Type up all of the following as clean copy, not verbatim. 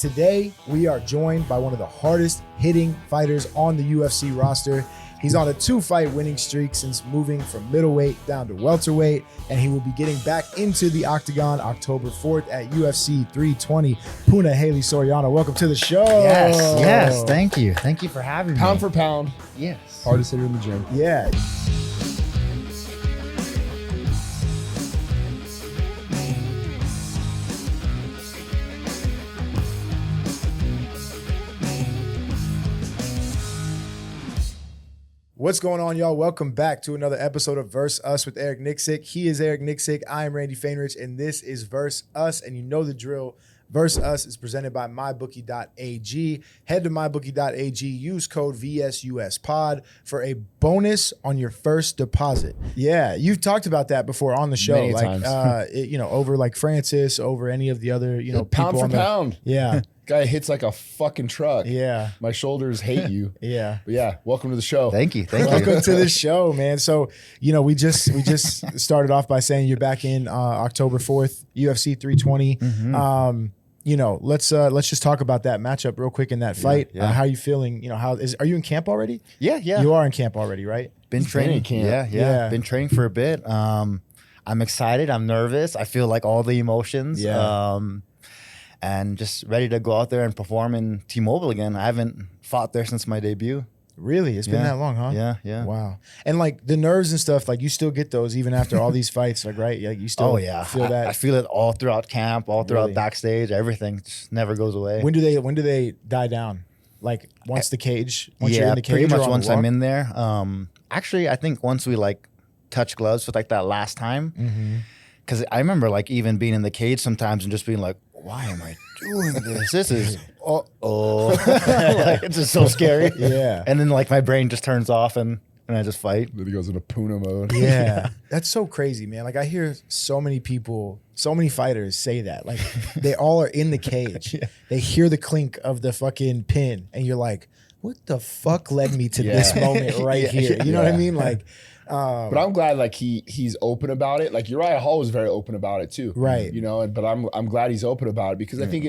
Today, we are joined by one of the hardest hitting fighters on the UFC roster. He's on a 2-fight winning streak since moving from middleweight down to welterweight, and he will be getting back into the octagon October 4th at UFC 320. Puna Soriano, welcome to the show. Yes, thank you. Thank you for having me. Pound for pound. Yes. Hardest hitter in the gym. Yeah. What's going on, y'all? Welcome back to another episode of Verse Us with Eric Nixick. He is Eric Nixick. I am Randy Fainrich, and this is Verse Us, and you know the drill. Verse Us is presented by mybookie.ag. Head to mybookie.ag, use code VSUSPOD for a bonus on your first deposit. Yeah, you've talked about that before on the show. Many like, times. Over like Francis, over any of the other, Pound people for on the, pound. Yeah. Guy hits like a fucking truck. Yeah. My shoulders hate you. Yeah. But yeah, welcome to the show. Thank you. Welcome to the show, man. So, we just started off by saying you're back in October 4th, UFC 320. Mm-hmm. Let's just talk about that matchup real quick in that fight. Yeah. How are you feeling? Are you in camp already? Yeah. You are in camp already, right? Been training. camp. Yeah. Been training for a bit. I'm excited. I'm nervous. I feel like all the emotions. Yeah. And just ready to go out there and perform in T-Mobile again. I haven't fought there since my debut. Really? It's been that long, huh? Yeah. Wow. And like the nerves and stuff, like you still get those even after all these fights, like, right? Yeah, you still feel that. I feel it all throughout camp, all throughout Really? Backstage, everything. Just never goes away. When do they die down? Like once the cage? Once you're in the cage, pretty much or on once the walk? I'm in there. Actually, I think once we like touch gloves with like that last time. Mm-hmm. Because I remember like even being in the cage sometimes and just being like, why am I doing this? This is, like, it's just so scary. Yeah. And then like my brain just turns off and I just fight. Then he goes into Puna mode. Yeah. That's so crazy, man. Like I hear so many people, so many fighters say that. Like they all are in the cage. Yeah. They hear the clink of the fucking pin and you're like, what the fuck led me to this moment right here? You know what I mean? Like, But I'm glad like he's open about it. Like Uriah Hall was very open about it too. Right. But I'm glad he's open about it because I think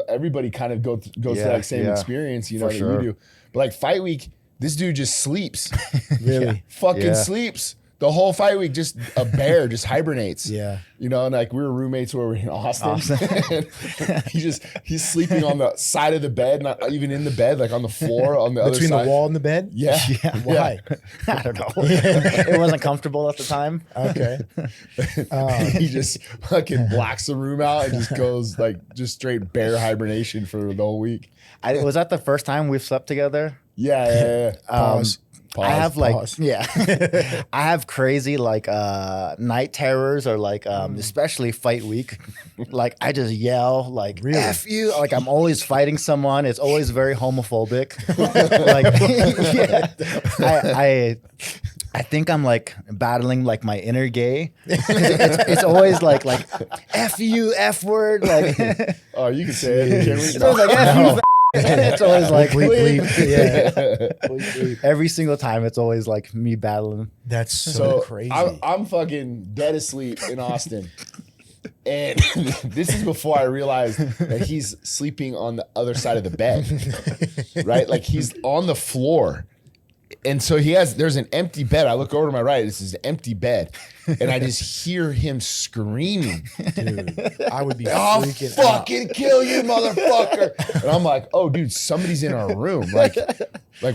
everybody kind of goes through that same experience, that you do. But like fight week, this dude just sleeps. Really? Fucking sleeps. The whole fight week, just a bear, just hibernates. Yeah. And like we were roommates where we were in Austin. he's sleeping on the side of the bed, not even in the bed, like on the floor on the other side. Between the wall and the bed? Yeah. Why? I don't know. It wasn't comfortable at the time. Okay. He just fucking blacks the room out and just goes like just straight bear hibernation for the whole week. Was that the first time we've slept together? Yeah. Pause. I have like, Pause. I have crazy like night terrors or like especially fight week. Like I just yell like Really? F you. Like I'm always fighting someone. It's always very homophobic. I think I'm like battling like my inner gay. It's always like F you, F word. Like Oh, you can say it. Can we? it's always like F you. It's always like Bleep. Yeah. bleep. Every single time it's always like me battling. That's so crazy. I'm fucking dead asleep in Austin. And this is before I realized that he's sleeping on the other side of the bed, right? Like he's on the floor. And so there's an empty bed. I look over to my right. This is an empty bed. And I just hear him screaming. Dude, I would be I'll freaking fucking kill you, motherfucker. And I'm like, oh, dude, somebody's in our room. Like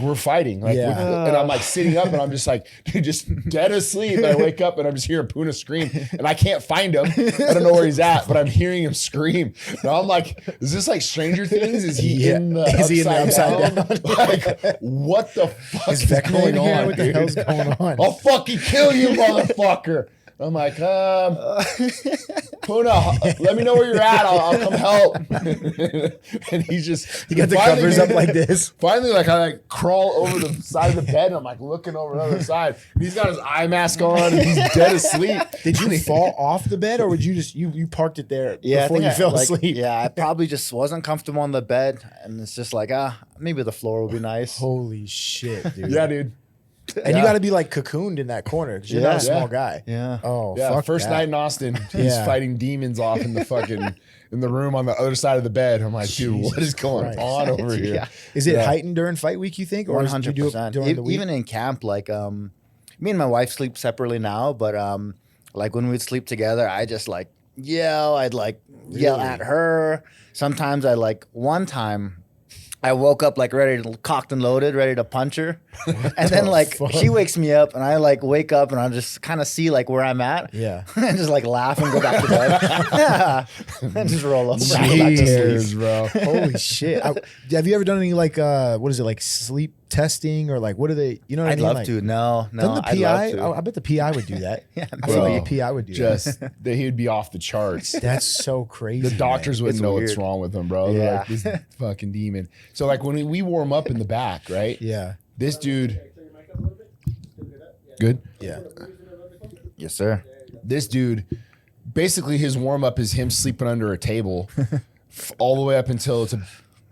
we're fighting. Like, Yeah. and I'm like sitting up and I'm just like, dude, just dead asleep. And I wake up and I'm just hearing Puna scream. And I can't find him. I don't know where he's at, but I'm hearing him scream. And I'm like, is this like Stranger Things? Is he in the upside down? Like, what the fuck is Vecna in going here? on, What the dude? hell's going on? I'll fucking kill you, motherfucker. I'm like, Puna, let me know where you're at. I'll come help. And he got the covers up like this. Finally, like I like crawl over the side of the bed and I'm like looking over the other side. And he's got his eye mask on and he's dead asleep. Did you fall off the bed or would you just you parked it there before you fell asleep? Yeah, I probably just wasn't comfortable on the bed and it's just like maybe the floor will be nice. Holy shit, dude. Yeah, dude. And you got to be like cocooned in that corner because you're not a small guy. Yeah. Oh, Yeah, fuck first that. night in Austin, he's fighting demons off in the fucking in the room on the other side of the bed. I'm like, dude, what is going Christ. on over here? Yeah. Is it heightened during fight week, you think? Or 100%. do you do it during the week? Even in camp, like me and my wife sleep separately now, but like when we'd sleep together, I just like yell. I'd like yell at her. Sometimes I like one time I woke up like ready to cocked and loaded, ready to punch her. And then like she wakes me up and I like wake up and I just kind of see like where I'm at. Yeah. And just like laugh and go back to bed. Yeah. And just roll over. Jeez, bro. Holy shit. Have you ever done any like, what is it, like sleep testing or like, what are they, you know what I I'd mean? love Like, to. No, doesn't the I'd love PI? to. Oh, I bet the PI would do that. Yeah, I feel like bro. the PI would do Just that he would be off the charts. that. That's so crazy. The doctors wouldn't It's know weird. what's wrong with him, bro. They're Yeah. like, this fucking demon. So like when we warm up in the back, right? Man. Yeah. This dude, good. Yeah. Yes, sir. This dude, basically his warm up is him sleeping under a table, all the way up until it's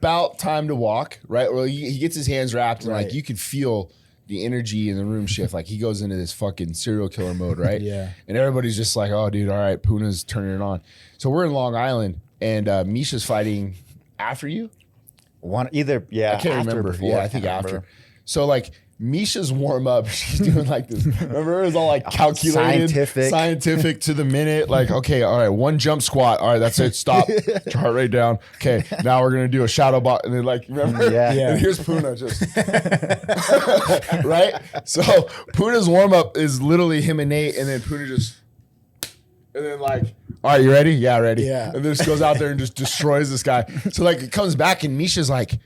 about time to walk, right? Well, he gets his hands wrapped and Right. like you could feel the energy in the room shift. Like he goes into this fucking serial killer mode, right? Yeah. And everybody's just like, oh, dude, all right, Puna's turning it on. So we're in Long Island and Misha's fighting after you. I can't I can't remember. Yeah, I think after. So like Misha's warm up, she's doing like this. Remember, it was all like calculated, scientific to the minute. Like, okay, all right, one jump squat. All right, that's it. Stop. Heart rate down. Okay, now we're gonna do a shadow box. And then like, remember? Yeah. And here's Puna just right. So Puna's warm up is literally him and Nate, and then Puna just. And then like, all right, you ready? Yeah, ready. Yeah. And then just goes out there and just destroys this guy. So like it comes back and Misha's like,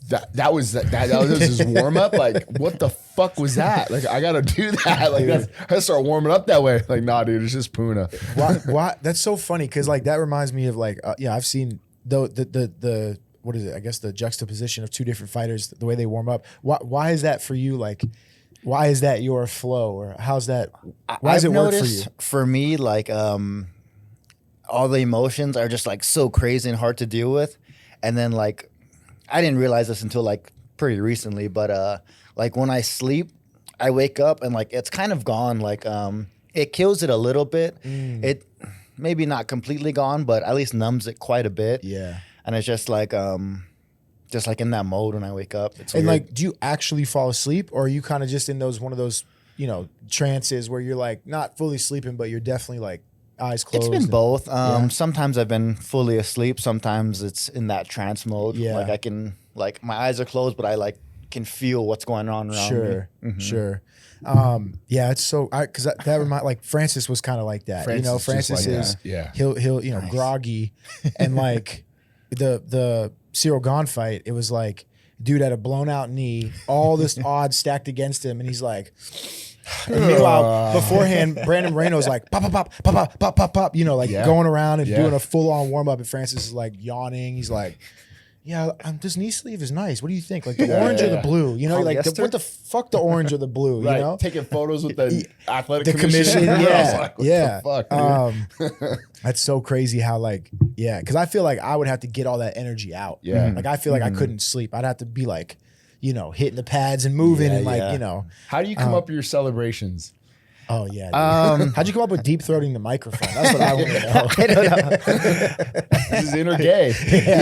that was his warm up. Like, what the fuck was that? Like, I gotta do that. Like, I gotta start warming up that way. Like, nah, dude, it's just Puna. Why? That's so funny because like that reminds me of like I've seen the what is it? I guess the juxtaposition of two different fighters, the way they warm up. Why is that for you? Like, why is that your flow, or how's that? Why does it work for you? For me, like all the emotions are just like so crazy and hard to deal with, and then like I didn't realize this until like pretty recently, but like when I sleep, I wake up and like it's kind of gone. Like it kills it a little bit. It maybe not completely gone, but at least numbs it quite a bit. Yeah. And it's just like in that mode when I wake up. It's And weird. like, do you actually fall asleep, or are you kind of just in one of those trances where you're like not fully sleeping, but you're definitely like eyes closed? It's been both. Yeah. Sometimes I've been fully asleep. Sometimes it's in that trance mode. Yeah. Like I can, like my eyes are closed, but I like can feel what's going on around me. Sure, sure. Yeah, it's so because that remind like Francis was kind of like that. Francis Francis just like is that. Yeah. he'll groggy, and like the Cyril Gahn fight, it was like dude had a blown out knee, all this odds stacked against him, and he's like. And meanwhile, beforehand, Brandon Moreno's like pop, pop, pop, pop, pop, pop, pop, pop, going around and doing a full on warm up, and Francis is like yawning. He's like, "Yeah, this knee sleeve is nice. What do you think? Like the orange or the blue? Like what the fuck, the orange or the blue? Right. You know, Taking photos with the athletic commission. I was Yeah, like, what yeah. the fuck, dude? That's so crazy how because I feel like I would have to get all that energy out. Yeah. like I feel like I couldn't sleep. I'd have to be like, hitting the pads and moving and How do you come up with your celebrations? Oh yeah. How'd you come up with deep throating the microphone? That's what I want to know. I don't know. This is inner gay.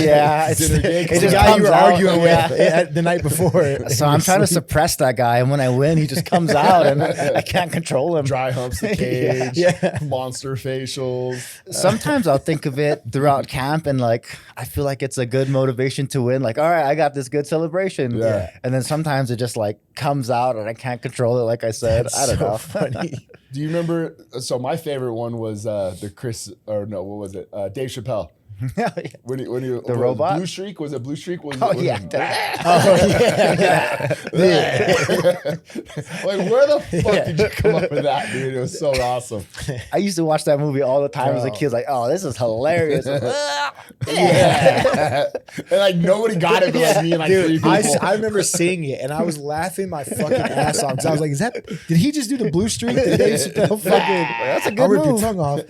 Yeah, It's inner gay. It's the just guy you comes were out, arguing yeah. with the night before. So I'm trying to suppress that guy, and when I win, he just comes out, and I can't control him. Dry humps the cage. Yeah. Monster facials. Sometimes I'll think of it throughout camp, and like I feel like it's a good motivation to win. Like, all right, I got this good celebration. Yeah. And then sometimes it just like comes out, and I can't control it. Like I said, I don't know. Funny. Do you remember? So my favorite one was Dave Chappelle. Yeah. When you The robot? Blue Streak, was it Blue Streak? Oh yeah. Like, where the fuck did you come up with that, dude? It was so awesome. I used to watch that movie all the time as a kid. Like, oh, this is hilarious. Yeah. And like nobody got it but like me and like three Dude, people. I remember seeing it and I was laughing my fucking ass off because I was like, did he just do the blue streak? Did Dave Chappelle fucking, That's a good I'll rip your move. tongue off.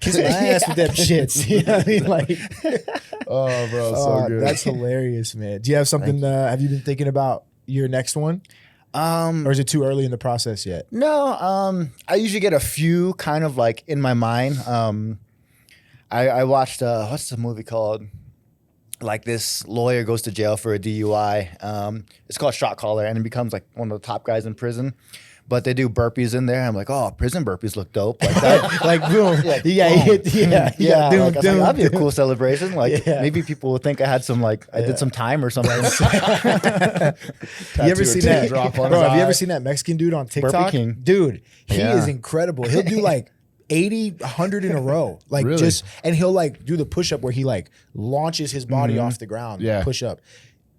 Kiss my ass with them shits. You know what I mean? Like, Oh, bro, so good. That's hilarious, man. Do you have something, have you been thinking about your next one? Or is it too early in the process yet? No, I usually get a few kind of like in my mind. I watched what's the movie called? Like this lawyer goes to jail for a DUI. It's called Shot Caller, and he becomes like one of the top guys in prison. But they do burpees in there. I'm like, oh, prison burpees look dope. Like that. Like boom, yeah. Doom, Like, I was like, doom, that'd be a doom. cool celebration. Like maybe people would think I had some like I did some time or something. You ever seen that? Drop on Bro, his have you ever eye. seen that Mexican dude on TikTok? King. Dude, he Yeah. is incredible. He'll do like 80, 100 in a row. Like Really? and he'll like do the push up where he like launches his body off the ground. Yeah. Push up.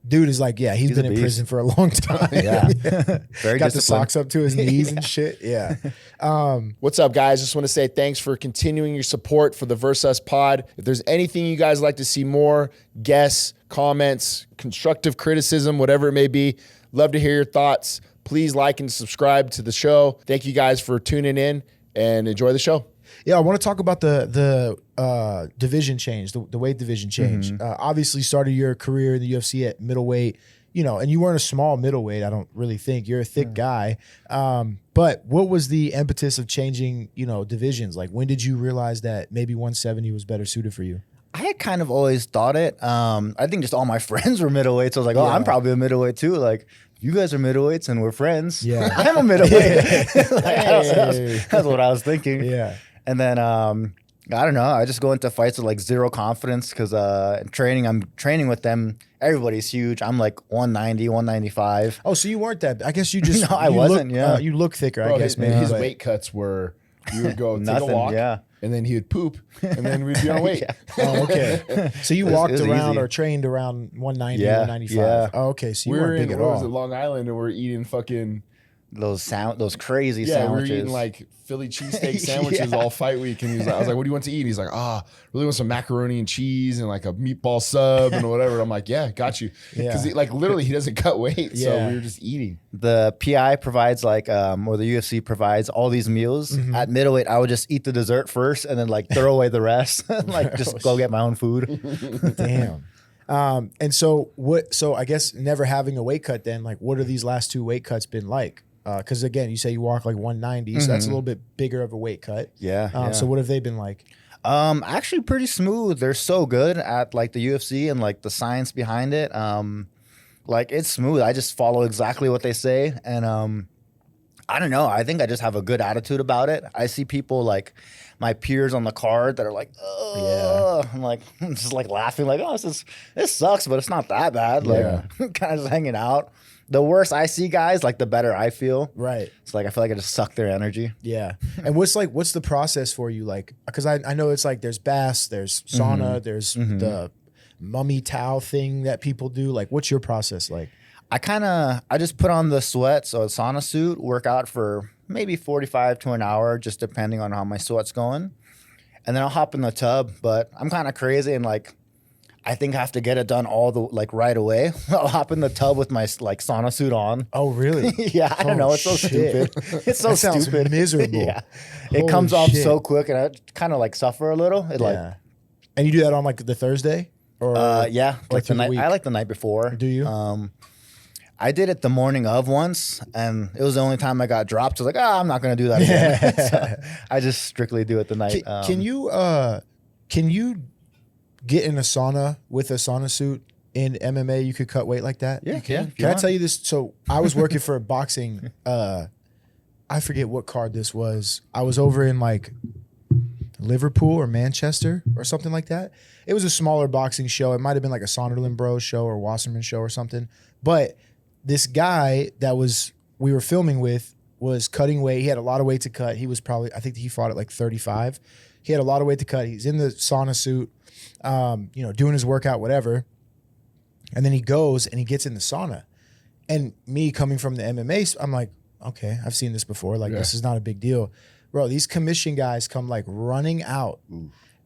Dude is like, he's been a in beast. prison for a long time. Yeah. Very Got the disciplined. socks up to his knees and shit. Yeah. What's up, guys? Just want to say thanks for continuing your support for the Verse Us pod. If there's anything you guys like to see more, guests, comments, constructive criticism, whatever it may be, love to hear your thoughts. Please like and subscribe to the show. Thank you guys for tuning in and enjoy the show. Yeah, I want to talk about the division change, the weight division change. Obviously, started your career in the UFC at middleweight, and you weren't a small middleweight. I don't really think you're a thick guy. But what was the impetus of changing, divisions? Like, when did you realize that maybe 170 was better suited for you? I had kind of always thought it. I think just all my friends were middleweights. So I was like, oh, I'm probably a middleweight too. Like, you guys are middleweights and we're friends. Yeah. I'm a middleweight. That's what I was thinking. Yeah. And then I don't know. I just go into fights with like zero confidence because I'm training with them. Everybody's huge. I'm like 190, 195. Oh, so you weren't that. I guess you just. No, I wasn't, yeah. You look thicker, Bro, I guess, maybe. his but- weight cuts were, you would go take Nothing, a walk, yeah. and then he would poop, and then we'd be on weight. Oh, okay. So you It walked was around easy. or trained around 190, Yeah, 195. yeah. Oh, okay. So you We were weren't in, big at what was it, all. Long Island, and we're eating fucking, Those crazy we sandwiches. were eating like Philly cheesesteak sandwiches all fight week. And I was like, what do you want to eat? And he's like, really want some macaroni and cheese and like a meatball sub and whatever. I'm like, yeah, got you. Yeah. Because like literally he doesn't cut weight. So Yeah. we were just eating. The PI provides like, or the UFC provides all these meals. At middleweight, I would just eat the dessert first and then like throw away the rest. Like just go get my own food. Damn. And so I guess never having a weight cut then, like what are these last two weight cuts been like? Because again, you say you walk like 190, so that's a little bit bigger of a weight cut. Yeah. So what have they been like? Actually pretty smooth. They're so good at like the UFC and like the science behind it. Like it's smooth. I just follow exactly what they say. And I don't know. I think I just have a good attitude about it. I see people like my peers on the card that are like, oh, I'm like, I'm just like laughing like, oh, this sucks, but it's not that bad. Like kind of just hanging out. The worse I see guys, like the better I feel. Right. It's like I feel like I just suck their energy. Yeah. And what's the process for you? Like, because I know it's like there's baths, there's sauna, there's the mummy towel thing that people do. Like, what's your process like? I just put on the sweats or sauna suit, work out for maybe 45 to an hour, just depending on how my sweat's going. And then I'll hop in the tub, but I'm kind of crazy and like, I think I have to get it done right away. I'll hop in the tub with my like sauna suit on. Oh, really? Yeah, I don't know. It's so shit. stupid. It's so That sounds stupid. miserable. Yeah. Holy It comes off shit. so quick and I kind of like suffer a little. Yeah. And you do that on like the Thursday? Or Yeah, or like the through the night. week? I like the night before. Do you? I did it the morning of once, and it was the only time I got dropped. I was like, I'm not going to do that again. So I just strictly do it the night. Can you get in a sauna with a sauna suit in MMA? You could cut weight like that? Yeah, You can. yeah, if you Can I want. tell you this? So I was working for boxing. I forget what card this was. I was over in like Liverpool or Manchester or something like that. It was a smaller boxing show. It might have been like a Sonderland Bros show or Wasserman show or something. But this guy that we were filming with was cutting weight. He had a lot of weight to cut. He was probably, I think he fought at like 35. He had a lot of weight to cut. He's in the sauna suit, doing his workout, whatever. And then he goes and he gets in the sauna. And me coming from the MMA, I'm like, okay, I've seen this before. Like, this is not a big deal. Bro, these commission guys come like running out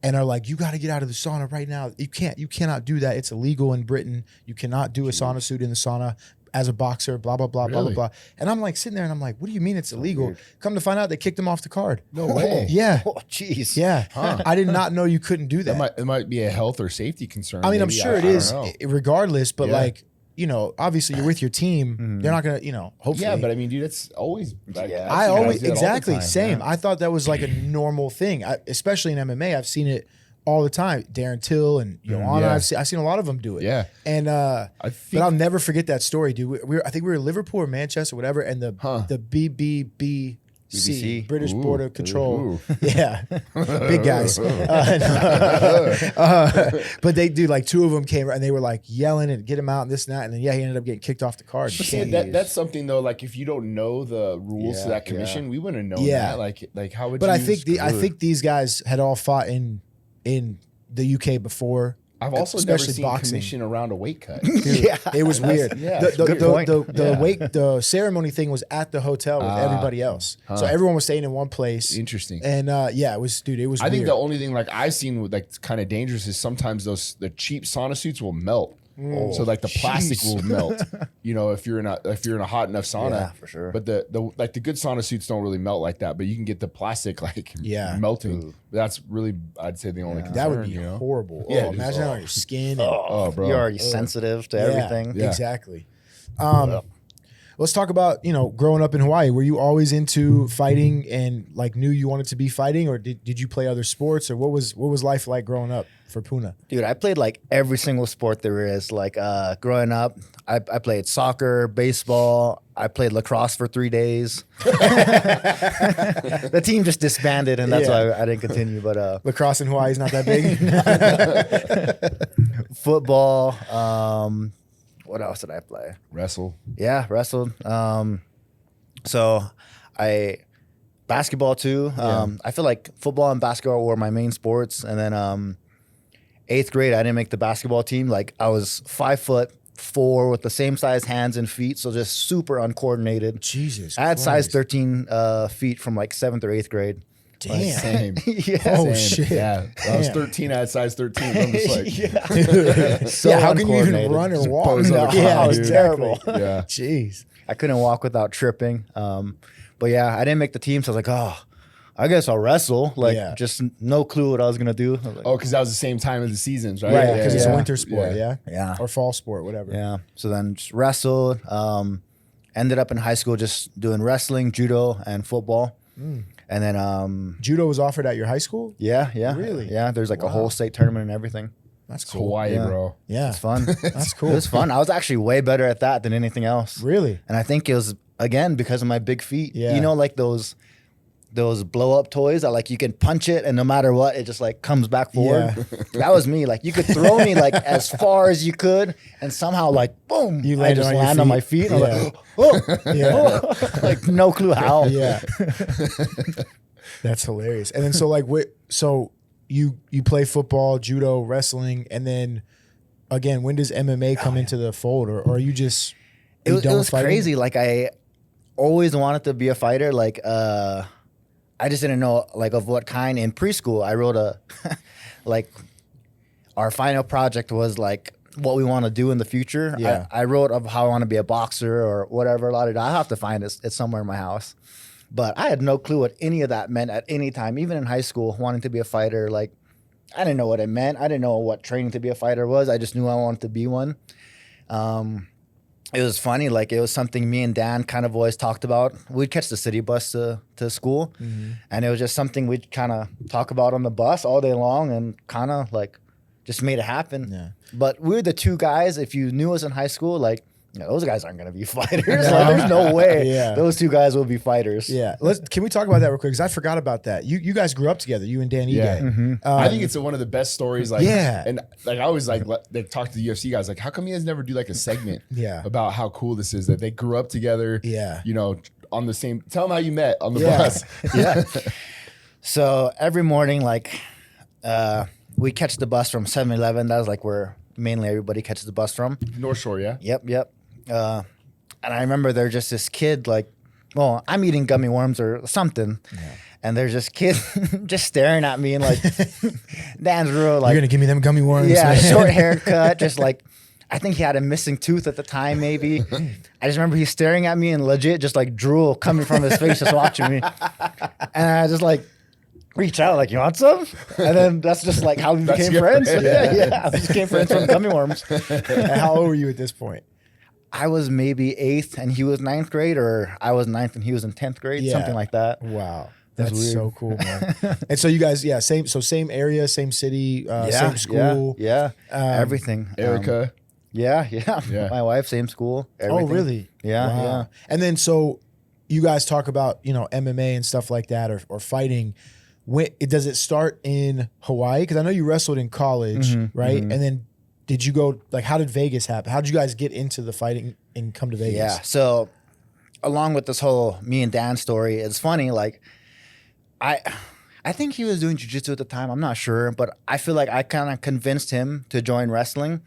and are like, you got to get out of the sauna right now. You cannot do that. It's illegal in Britain. You cannot do a sauna suit in the sauna as a boxer, blah, blah, blah, blah, blah, blah. And I'm like sitting there and I'm like, what do you mean it's illegal? Come to find out they kicked him off the card. No way. Yeah. Oh, jeez. Yeah. Huh. I did not know you couldn't do that. It might be a health or safety concern. I mean, I'm maybe. sure it I don't is know. regardless, but Yeah. like, you know, obviously you're with your team. They're not gonna, you know, hopefully. Yeah, but I mean, dude, it's always. Like, Yeah. I I've seen guys always do that all the exactly time. same. Yeah. I thought that was like a normal thing, especially in MMA. I've seen it all the time. Darren Till and Joanna. Yeah. I've seen a lot of them do it. Yeah. And I but think I'll never forget that story, dude. I think we were in Liverpool or Manchester, whatever, and the BBBC, BBC. British Ooh. Border Control. Ooh. Yeah, big guys. But they do like two of them came and they were like yelling and get him out and this and that, and then he ended up getting kicked off the card. But see, that's something though. Like, if you don't know the rules to that commission, we wouldn't have known Yeah. that. Like how would? But you I think I screw- think these guys had all fought in the UK before. I've also never especially seen boxing. commission around a weight cut. Dude, it was weird. yeah. Good point. The ceremony thing was at the hotel with everybody else, so everyone was staying in one place. Interesting. And it was, dude. It was. I think weird. the only thing like I've seen with like kind of dangerous is sometimes the cheap sauna suits will melt. So like the plastic jeez. will melt. You know, if you're in a hot enough sauna, Yeah, for sure. But the like the good sauna suits don't really melt like that. But you can get the plastic like melting. That's really, I'd say, the only concern. that would be you know? horrible. Yeah, Oh, just- imagine that on your skin. And, Oh, bro. You're already sensitive to yeah, everything. Yeah. exactly. Let's talk about, you know, growing up in Hawaii. Were you always into fighting and like knew you wanted to be fighting, or did you play other sports, or what was life like growing up for Puna? Dude, I played like every single sport there is. Like growing up, I played soccer, baseball. I played lacrosse for 3 days. The team just disbanded, and that's Yeah. why I didn't continue. But Lacrosse in Hawaii is not that big. football. What else did I play? Wrestle. Yeah, wrestled. So basketball too. I feel like football and basketball were my main sports. And then 8th grade, I didn't make the basketball team. Like I was 5'4" with the same size hands and feet, so just super uncoordinated. Jesus, I had size Christ. 13 feet from like 7th or 8th grade. Damn. Same. Yeah. Oh Same. shit. Yeah. I was Damn. 13. I had size 13. I'm just like, So yeah, how can you even uncoordinated. run or walk? pose on the yeah, ground, it's dude. terrible. yeah. Jeez. I couldn't walk without tripping. But yeah, I didn't make the team, so I was like, oh, I guess I'll wrestle. Like, Yeah. just no clue what I was gonna do. I was like, Oh, because that was the same time as the seasons, right? Right, because it's a yeah. winter sport, yeah? Yeah. Or fall sport, whatever. Yeah. So then just wrestled. Ended up in high school just doing wrestling, judo, and football. And then Judo was offered at your high school? yeah. Really? Yeah. There's like a whole state tournament and everything. That's It's cool. Hawaii, Yeah. bro. Yeah. It's fun. That's cool. It was fun. I was actually way better at that than anything else. Really? And I think it was again because of my big feet. Yeah. You know, like those blow up toys that like you can punch it and no matter what it just like comes back forward. Yeah. That was me. Like you could throw me like as far as you could and somehow like boom, You I landed just on your land on my feet. And Yeah. I'm like, oh, Yeah. like no clue how. Yeah. That's hilarious. And then so like so you play football, judo, wrestling, and then again, when does MMA come into the fold, or are you just It you was, done with fighting? crazy. Like I always wanted to be a fighter. Like I just didn't know like of what kind. In preschool, I wrote a like our final project was like what we want to do in the future. Yeah. I wrote of how I want to be a boxer or whatever. I have to find it. It's somewhere in my house. But I had no clue what any of that meant at any time, even in high school, wanting to be a fighter. Like, I didn't know what it meant. I didn't know what training to be a fighter was. I just knew I wanted to be one. It was funny. Like, it was something me and Dan kind of always talked about. We'd catch the city bus to school, and it was just something we'd kind of talk about on the bus all day long and kind of, like, just made it happen. Yeah. But we're the two guys, if you knew us in high school, like, you know, those guys aren't going to be fighters. Like, there's no way Yeah. those two guys will be fighters. Yeah. Can we talk about that real quick? Because I forgot about that. You guys grew up together, you and Dan Ige. Yeah. I think it's one of the best stories. Like, Yeah. and like I always like talk to the UFC guys. Like, how come you guys never do like a segment? Yeah. About how cool this is that they grew up together. Yeah. You know, on the same. Tell them how you met on the Yeah. bus. Yeah. So every morning, like, we catch the bus from 7-Eleven. That was like where mainly everybody catches the bus from. North Shore, yeah. Yep. And I remember there's just this kid, like, well, I'm eating gummy worms or something. Yeah. And there's this kid just staring at me and like, Dan's real, like, You're gonna give me them gummy worms. yeah, man. short haircut, just like, I think he had a missing tooth at the time, maybe. I just remember he's staring at me and legit just like drool coming from his face, just watching me. And I just like reach out, like, you want some? And then that's just like how we became friends. friend. Yeah, we became friends from gummy worms. And how old were you at this point? I was maybe 8th and he was 9th grade, or I was 9th and he was in 10th grade, Yeah. something like that. Wow. That's That's weird. so cool, man. And so you guys, same area, same city, same school. Yeah, everything. Erica. Yeah. Yeah. My wife, same school. Everything. Oh, really? Yeah, Wow. yeah. And then so you guys talk about, MMA and stuff like that, or fighting. Does it start in Hawaii? Because I know you wrestled in college, right? And then did you go, like, how did Vegas happen? How did you guys get into the fighting and come to Vegas? Yeah. So along with this whole me and Dan story, it's funny, like, I think he was doing jiu-jitsu at the time. I'm not sure, but I feel like I kind of convinced him to join wrestling.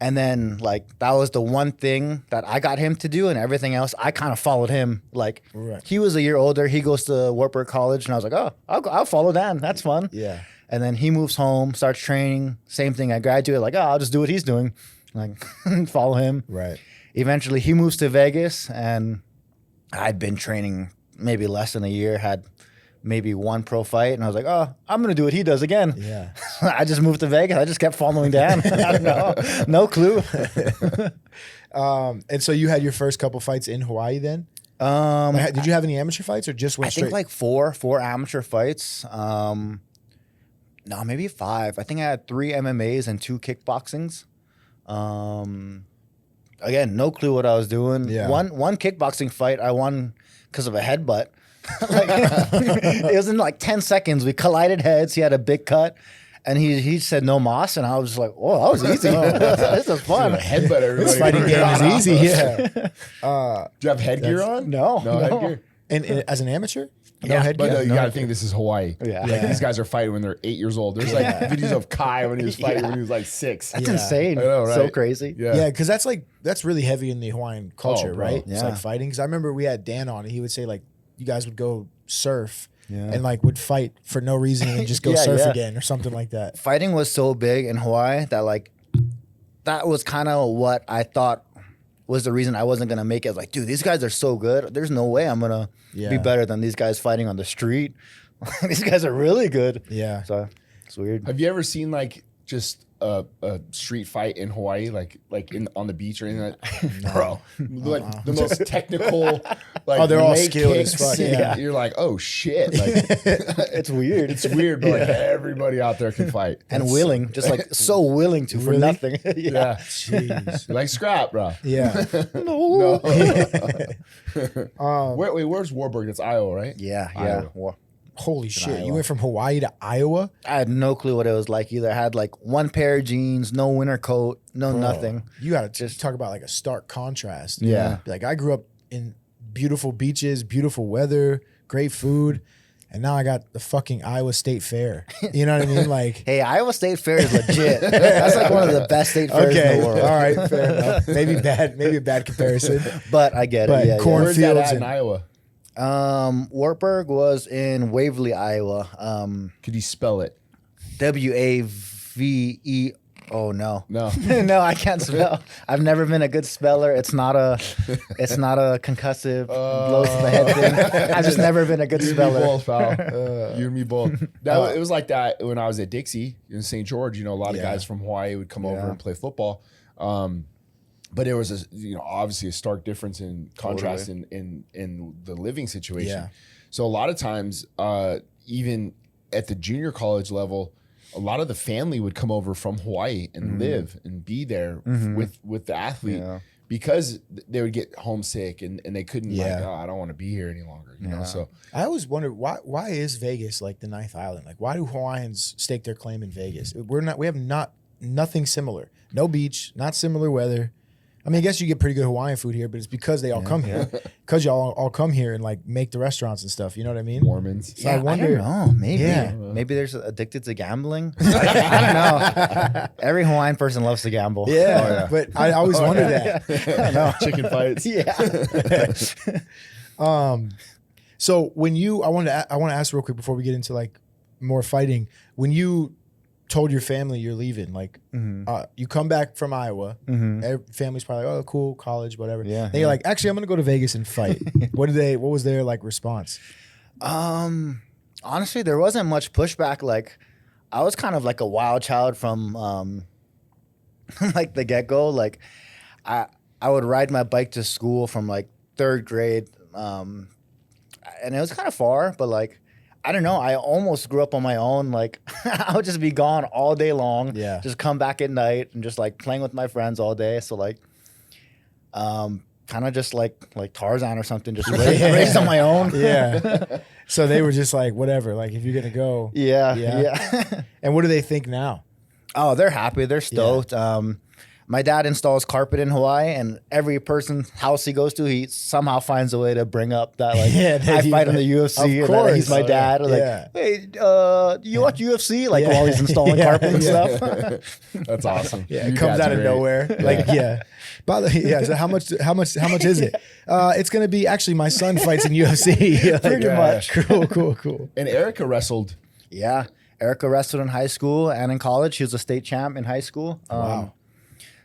And then, like, that was the one thing that I got him to do, and everything else, I kind of followed him. Like, Right. he was a year older. He goes to Wartburg College, and I was like, oh, I'll follow Dan. That's fun. Yeah. And then he moves home, starts training. Same thing. I graduate, like, I'll just do what he's doing. Like, follow him. Right. Eventually, he moves to Vegas, and I'd been training maybe less than a year, had maybe one pro fight, and I was like, oh, I'm going to do what he does again. Yeah. I just moved to Vegas. I just kept following Dan. I don't know. No clue. And so you had your first couple fights in Hawaii then? Did you have any amateur fights, or just went I straight? think like four amateur fights. No, maybe 5. I think I had 3 MMAs and 2 kickboxings. Again, no clue what I was doing. Yeah. One kickboxing fight I won because of a headbutt. Like, it was in like 10 seconds. We collided heads. He had a big cut, and he said no mas, and I was just like, "Oh, that was easy. This is fun." Headbutt everybody. This fighting game is easy. Yeah. Do you have headgear on? No. headgear. And as an amateur? No Yeah, headgear? But no, you No gotta headgear. think this is Hawaii. Yeah. Like, Yeah. these guys are fighting when they're 8 years old. There's like videos of Kai when he was fighting when he was like 6. That's Yeah. insane. I know, So right? crazy. Yeah, because that's really heavy in the Hawaiian culture, bro. right? It's Yeah. like fighting. Because I remember we had Dan on, and he would say, like, you guys would go surf Yeah. and like would fight for no reason and just go Yeah, surf yeah. again or something like that. Fighting was so big in Hawaii that, like, that was kind of what I thought was the reason I wasn't gonna make it. Like, dude, these guys are so good. There's no way I'm gonna Yeah. be better than these guys fighting on the street. These guys are really good. Yeah. So it's weird. Have you ever seen like just a street fight in Hawaii, like on the beach or anything? Like, bro, like the most technical. Like, Oh, they're all leg skilled as kicks, fuck, and yeah. You're like, oh shit, like It's weird. it's weird, but like everybody out there can fight And willing, just like so willing to for Really? nothing. Yeah, Jeez. like scrap, bro. Yeah. No. Um, Wait, where's Warburg? It's Iowa, right? Yeah. Iowa. Well, Holy shit. Iowa. You went from Hawaii to Iowa? I had no clue what it was like either. I had like one pair of jeans, no winter coat, no Bro, nothing. You got to just talk about like a stark contrast. Yeah. Like, I grew up in beautiful beaches, beautiful weather, great food, and now I got the fucking Iowa State Fair. You know what I mean? Like, Hey, Iowa State Fair is legit. That's like one of the best state fairs okay, in the world. all right, fair enough. Maybe a bad comparison. But I get But it. Yeah, corn- Where's that Cornfields at in and- Iowa? Wartburg was in Waverly, Iowa. Could you spell it? WAVE. Oh no. No. No, I can't spell. I've never been a good speller. It's not a concussive blows to the head thing. I've just never been a good You and me speller. both, pal. You and me both. It was like that when I was at Dixie in St. George. You know, a lot of Yeah. guys from Hawaii would come over Yeah. and play football. But there was obviously a stark difference in contrast in the living situation. Yeah. So a lot of times, even at the junior college level, a lot of the family would come over from Hawaii and live and be there with the athlete Yeah. because they would get homesick and they couldn't Yeah. like, oh, I don't want to be here any longer. You know, so I always wondered why is Vegas like the ninth island? Like, why do Hawaiians stake their claim in Vegas? We have nothing similar. No beach, not similar weather. I mean, I guess you get pretty good Hawaiian food here, but it's because they all come here. Because y'all all come here and like make the restaurants and stuff. You know what I mean? Mormons. So I wonder- I don't know. Maybe. Yeah. Maybe they're addicted to gambling. I don't know. Every Hawaiian person loves to gamble. Yeah, but I always wonder that. Chicken fights. So when I want to ask real quick before we get into like more fighting. When you told your family you're leaving, like you come back from Iowa, family's probably like, oh, cool, college, whatever. Yeah, Then you're like, actually, I'm gonna go to Vegas and fight. What was their like response? Honestly, there wasn't much pushback. Like, I was kind of like a wild child from like the get-go. Like, I I would ride my bike to school from like 3rd grade. And it was kind of far, but like, I don't know. I almost grew up on my own. Like I would just be gone all day long. Yeah. Just come back at night and just like playing with my friends all day. So like, kind of just like Tarzan or something, just raised on my own. Yeah. So they were just like, whatever. Like if you're gonna go. Yeah. And what do they think now? Oh, they're happy. They're stoked. My dad installs carpet in Hawaii, and every person's house he goes to, he somehow finds a way to bring up that like I fight in the UFC, Of or that course. he's my dad. Or like, hey, you watch UFC? Like while he's installing carpet and stuff. That's awesome. Yeah, You it comes guys out are of great. nowhere. Like, By the way, so how much is it? It's gonna be actually my son fights in UFC. Like, Pretty much. Cool. And Erica wrestled. Yeah, Erica wrestled in high school and in college. She was a state champ in high school. Wow.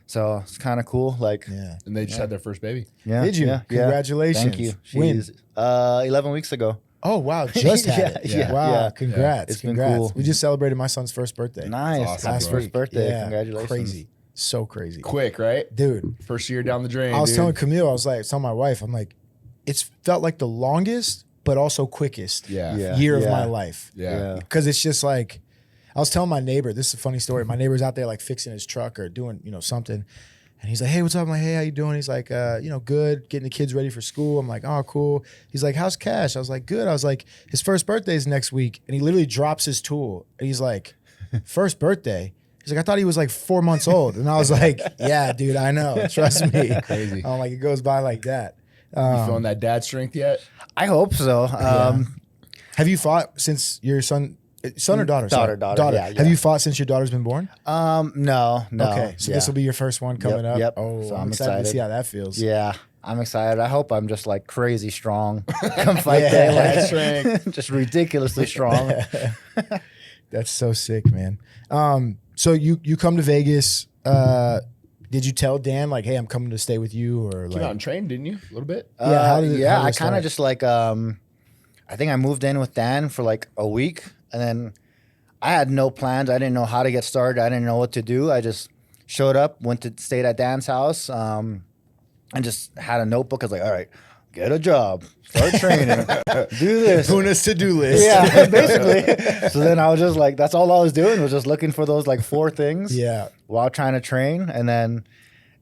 So it's kind of cool. Like, And they just had their first baby. yeah. Did you? Yeah, Congratulations. Thank you. When? She's 11 weeks ago. Oh wow, just had it. Yeah. Wow, Yeah. congrats. It's been congrats. cool. We just celebrated my son's first birthday. Nice. awesome, Last bro. first birthday. Yeah, Congratulations. crazy. So crazy. Quick, right? Dude, First year down the drain. I was dude. telling Camille, I was telling my wife, I'm like, it's felt like the longest, but also quickest Yeah. year of my life. Yeah. Because it's just like, I was telling my neighbor, this is a funny story. My neighbor's out there like fixing his truck or doing, something. And he's like, hey, what's up? I'm like, hey, how you doing? He's like, good, getting the kids ready for school. I'm like, oh, cool. He's like, how's Cash? I was like, good. I was like, his first birthday is next week. And he literally drops his tool. And he's like, first birthday? He's like, I thought he was like 4 months old. And I was like, yeah, dude, I know. Trust me. Crazy. I'm like, it goes by like that. You feeling that dad strength yet? I hope so. Have you fought since your son or daughter? Sorry. Daughter. Yeah. Have you fought since your daughter's been born? No. Okay, so this will be your first one coming up. Yep. Oh, So I'm I'm excited to excited. see how that feels. Yeah. I'm excited. I hope I'm just like crazy strong. Come fight day. Like, strength. just ridiculously strong. That's so sick, man. So you come to Vegas. Did you tell Dan like, hey, I'm coming to stay with you, or Came out like? and trained, didn't you? A little bit. Yeah, how did it I kind start? of just like I think I moved in with Dan for like a week, and then I had no plans. I didn't know how to get started. I didn't know what to do. I just showed up, stayed at Dan's house, and just had a notebook. I was like, all right, get a job, start training, do this. Puna's to-do list. Yeah, basically. So then I was just like, that's all I was doing, was just looking for those like 4 things Yeah. while trying to train. And then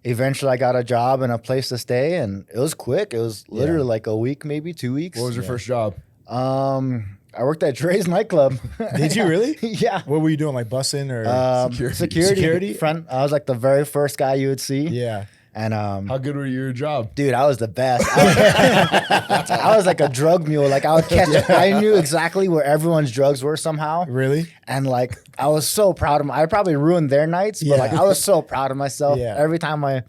eventually I got a job and a place to stay, and it was quick. It was literally like a week, maybe 2 weeks. What was your first job? I worked at Dre's nightclub. Did you really? Yeah. What were you doing? Like bussing or? Security. Front. I was like the very first guy you would see. Yeah. And How good were your job? dude, I was the best. I was like a drug mule. Like I would catch. I knew exactly where everyone's drugs were somehow. Really? And like I was so proud of I probably ruined their nights, but like I was so proud of myself. Yeah. Every time I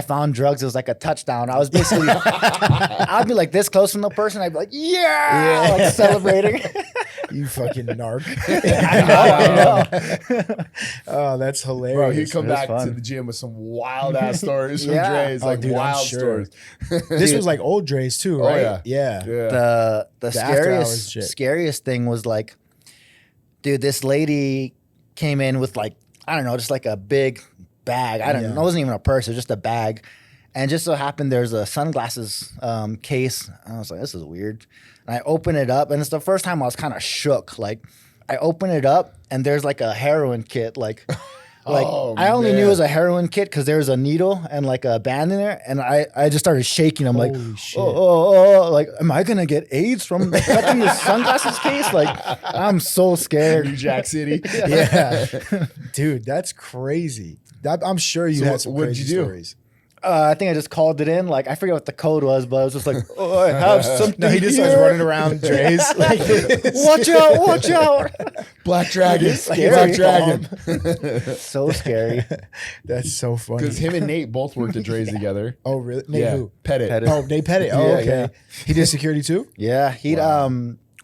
found drugs, it was like a touchdown. I was basically I'd be like this close from the person, I'd be like, yeah, like celebrating. You fucking narc. I know. Oh, that's hilarious. Bro, he'd come It was back to fun. the gym with some wild ass stories from Yeah. Dre's, Oh, like dude, I'm wild sure. stories. This was like old Dre's too, right? yeah. Yeah. Yeah. The after hours shit. scariest thing was like, dude, this lady came in with like, I don't know, just like a big bag. I don't know. It wasn't even a purse. It was just a bag. And just so happened there's a sunglasses case. And I was like, this is weird. And I open it up, and it's the first time I was kind of shook. Like, I open it up, and there's like a heroin kit. Like Oh, I only knew man. it was a heroin kit because there was a needle and like a band in there. And I just started shaking. I'm like, Holy shit. like, am I going to get AIDS from touching this sunglasses case? Like, I'm so scared. New Jack City. Yeah. Dude, that's crazy. I'm sure you So had some what'd crazy you do? stories. I think I just called it in. Like, I forget what the code was, but I was just like, oh, I have something. No, he just starts here. running around Dre's like this. Watch out. Black Dragon. Scary. Black Dragon. So scary. That's so funny. Because him and Nate both worked at Dre's together. Oh, really? Nate Yeah. who? Pettit. Pettit. Oh, Nate Pettit. Oh, Yeah, okay. yeah. He did security too? Yeah, he'd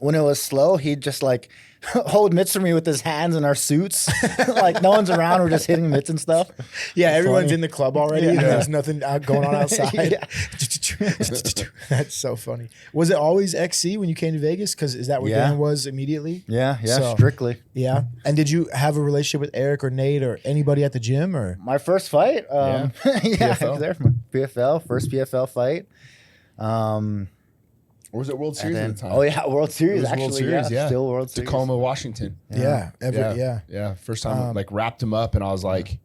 when it was slow, he'd just like hold mitts for me with his hands in our suits. Like no one's around, we're just hitting mitts and stuff. Yeah, It's everyone's funny. in the club already. Yeah. And there's nothing going on outside. Yeah. That's so funny. Was it always XC when you came to Vegas? Because is that where Dan was immediately? Yeah, So, strictly. Yeah. And did you have a relationship with Eric or Nate or anybody at the gym? Or My first fight, Yeah. I was there for my PFL, first PFL fight. Or was it World Series at the time? Oh yeah, World Series. It was Actually, World Series, yeah. Still World Series. Tacoma, Washington. yeah. First time, like wrapped him up, and I was like,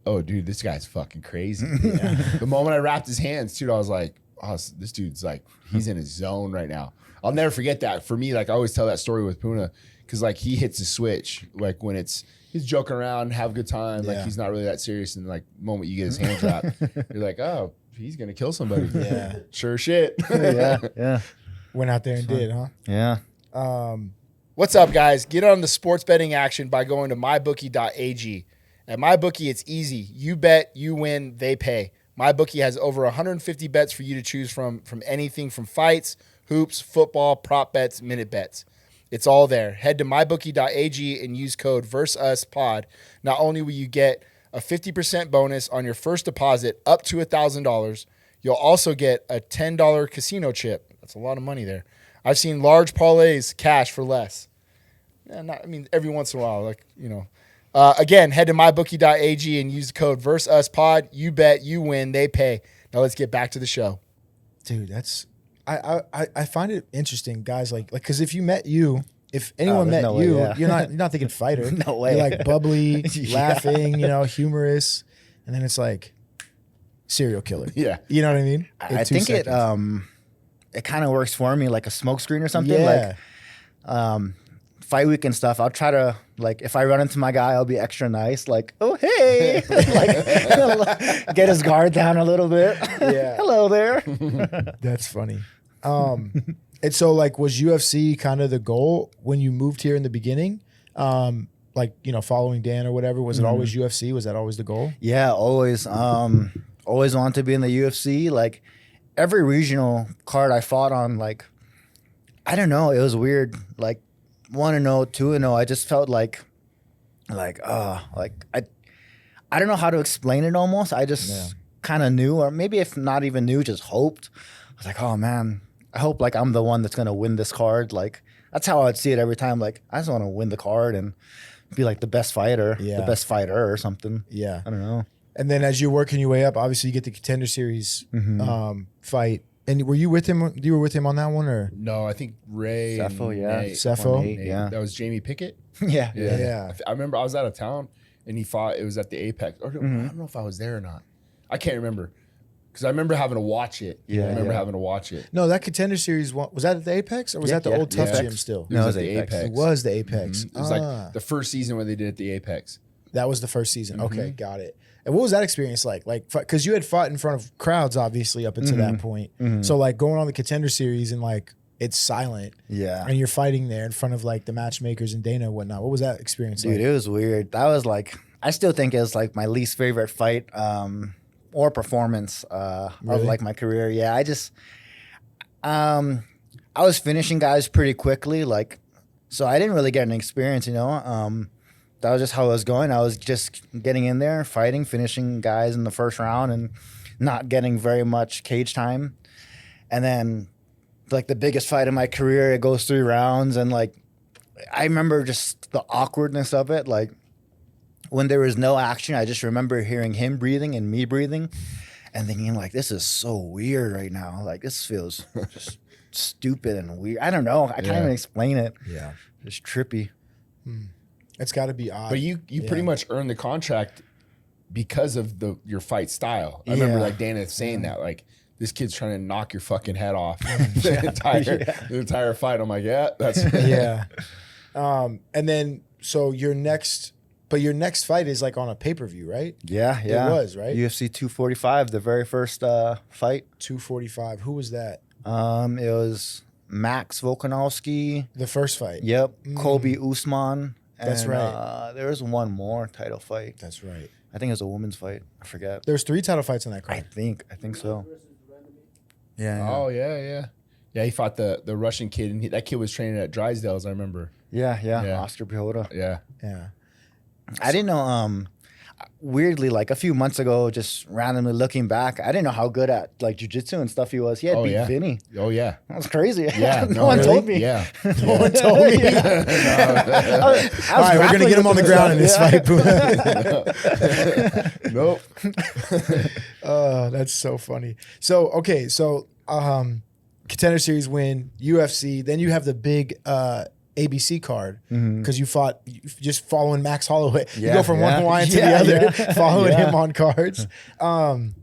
"Oh, dude, this guy's fucking crazy." The moment I wrapped his hands, dude, I was like, "Oh, this dude's like, he's in his zone right now." I'll never forget that. For me, like I always tell that story with Puna, because like he hits a switch, like when he's joking around, have a good time, like he's not really that serious, and like the moment you get his hands wrapped, you're like, "Oh, he's gonna kill somebody." Yeah. Sure shit. yeah. Went out there and did, huh? Yeah. What's up, guys? Get on the sports betting action by going to mybookie.ag. At MyBookie, it's easy. You bet, you win, they pay. MyBookie has over 150 bets for you to choose from anything from fights, hoops, football, prop bets, minute bets. It's all there. Head to mybookie.ag and use code VERSUSPOD. Not only will you get a 50% bonus on your first deposit up to $1,000, you'll also get a $10 casino chip. That's a lot of money there. I've seen large parlays cash for less. Yeah, every once in a while, like, you know. Again, head to mybookie.ag and use the code VERSUSPOD. You bet, you win, they pay. Now let's get back to the show. Dude, that's I find it interesting, guys. Like because if anyone met no you, way, you're not thinking fighter. No way. You're like bubbly, laughing, humorous, and then it's like serial killer. Yeah. You know what I mean? I think it kind of works for me like a smoke screen or something. Yeah. Like fight week and stuff, I'll try to, like, if I run into my guy, I'll be extra nice, like, oh hey, like get his guard down a little bit. Yeah. Hello there. That's funny. And so like was UFC kind of the goal when you moved here in the beginning? Like, following Dan or whatever, was it always UFC? Was that always the goal? Yeah, always. Always wanted to be in the UFC. Like every regional card I fought on, like, I don't know, it was weird. Like 1-0, 2-0. I just felt like I don't know how to explain it almost. I just kind of knew, or maybe if not even knew, just hoped. I was like, oh man, I hope like I'm the one that's gonna win this card. Like that's how I'd see it every time. Like I just want to win the card and be like the best fighter, the best fighter or something. Yeah. I don't know. And then as you're working your way up, obviously you get the Contender Series fight. And were you with him? You were with him on that one, or No, I think Ray. Cepho, yeah. Cepho? Nate. Yeah. That was Jamie Pickett. Yeah. Yeah. I remember I was out of town and he fought. It was at the Apex. Or I don't know if I was there or not. I can't remember because I remember having to watch it. Yeah, I remember yeah. having to watch it. No, that Contender Series one, was that at the Apex or was that the old Tough Gym still? No, it was at the Apex. It was the Apex. It was like the first season when they did it at the Apex. That was the first season. Okay, got it. And what was that experience like? Like, because you had fought in front of crowds, obviously, up until that point. So, like, going on the Contender Series and, like, it's silent. Yeah. And you're fighting there in front of, like, the matchmakers and Dana and whatnot. What was that experience Dude, like? it was weird. That was like, I still think it was like my least favorite fight or performance of like my career. Yeah, I was finishing guys pretty quickly. Like, so I didn't really get an experience, that was just how it was going. I was just getting in there, fighting, finishing guys in the first round and not getting very much cage time. And then like the biggest fight of my career, it goes 3 rounds. And like, I remember just the awkwardness of it. Like when there was no action, I just remember hearing him breathing and me breathing and thinking like, this is so weird right now. Like this feels just stupid and weird. I don't know. I can't even explain it. Yeah. Just trippy. It's got to be odd. But you pretty much earned the contract because of your fight style. I remember like Dana saying that, like, this kid's trying to knock your fucking head off the entire fight. I'm like, yeah, that's Yeah. And then, so your next fight is like on a pay-per-view, right? Yeah. It was, right? UFC 245, the very first fight. 245. Who was that? It was Max Volkanovski. The first fight. Yep. Kobe Usman. That's and, right. There was one more title fight. That's right. I think it was a women's fight. I forget. There's 3 title fights on that I card. think so. Yeah. Oh yeah. Yeah, he fought the Russian kid, and that kid was training at Drysdale's. I remember. Yeah. Yeah. Oscar Piota. Yeah. Yeah. I didn't know. weirdly, like a few months ago, just randomly looking back, I didn't know how good at like jujitsu and stuff he was. He had beat Vinny. Oh yeah. That was crazy. Yeah. no one told me. Yeah. No one told me. All right, we're gonna get him on the ground in this fight. Nope. Oh, that's so funny. So okay, so Contender Series win, UFC. Then you have the big ABC card because you fought just following Max Holloway. You go from one Hawaiian to the other, following him on cards. And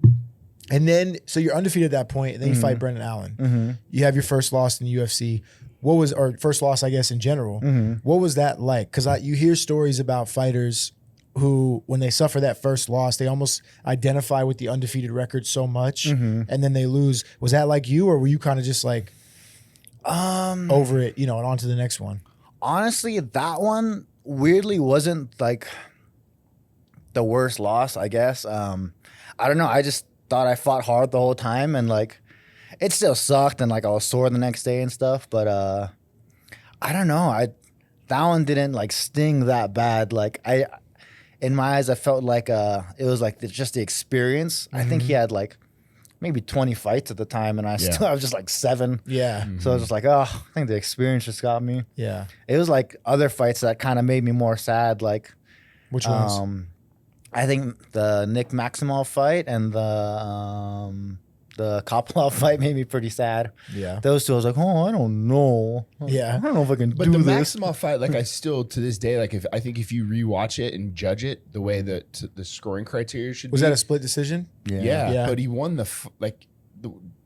then, so you're undefeated at that point, and then you fight Brendan Allen. You have your first loss in the UFC. Or first loss, I guess, in general. What was that like? Because you hear stories about fighters who, when they suffer that first loss, they almost identify with the undefeated record so much, and then they lose. Was that like you, or were you kind of just like over it, and on to the next one? Honestly, that one weirdly wasn't like the worst loss, I guess. I don't know. I just thought I fought hard the whole time, and like it still sucked, and like I was sore the next day and stuff. But I don't know. That one didn't like sting that bad. Like in my eyes, I felt like it was like just the experience. I think he had like maybe 20 fights at the time, and I was just like 7. Yeah. So I was just like, oh, I think the experience just got me. Yeah. It was like other fights that kind of made me more sad. Like, which ones? I think the Nick Maximov fight and the Kopilov fight made me pretty sad. Yeah. Those two, I was like, oh, I don't know. Yeah. I don't know if I can But do the this. Maximov fight, like I still to this day, like I think if you rewatch it and judge it the way that the scoring criteria should Was be, that a split decision? yeah, but he won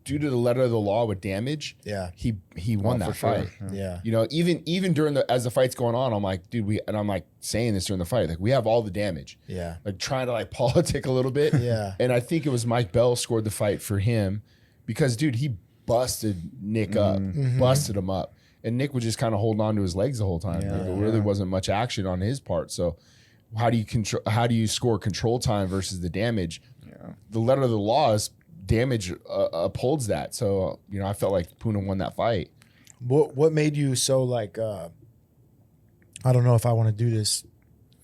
due to the letter of the law with damage. Yeah. he won that fight. Yeah. Even during as the fight's going on, I'm like, dude, I'm like saying this during the fight, like we have all the damage. Yeah. Like trying to like politic a little bit. Yeah. And I think it was Mike Bell scored the fight for him because, dude, he busted Nick up, busted him up. And Nick was just kind of holding on to his legs the whole time. Yeah. Like, there really wasn't much action on his part. So how do you score control time versus the damage? Yeah. The letter of the law is damage upholds that. So, I felt like Puna won that fight. What made you so like, I don't know if I want to do this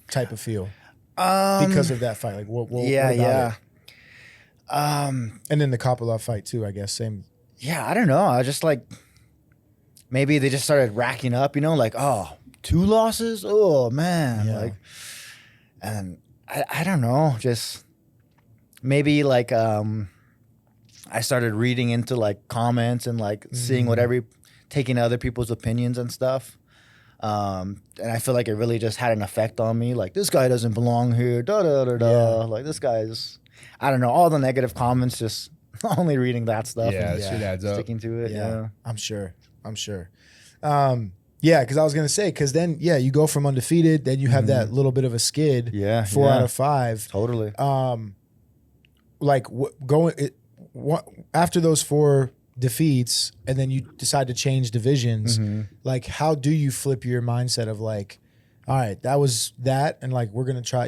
type of feel because of that fight? Like what about it? And then the Kopilov fight too, I guess. Same. Yeah, I don't know. I just like, maybe they just started racking up, like, 2 losses? Oh, man. Yeah. Like, and I don't know. Just maybe like, I started reading into like comments and like seeing taking other people's opinions and stuff. And I feel like it really just had an effect on me. Like, this guy doesn't belong here. Yeah. Like, this guy's, I don't know, all the negative comments, just only reading that stuff. Yeah, and that shit adds up. sticking to it. Yeah. I'm sure. Yeah, because I was gonna say, because then you go from undefeated, then you have that little bit of a skid. Yeah, 4 out of 5. Totally. Like after those 4 defeats, and then you decide to change divisions. Like, how do you flip your mindset of like, all right, that was that, and like we're gonna try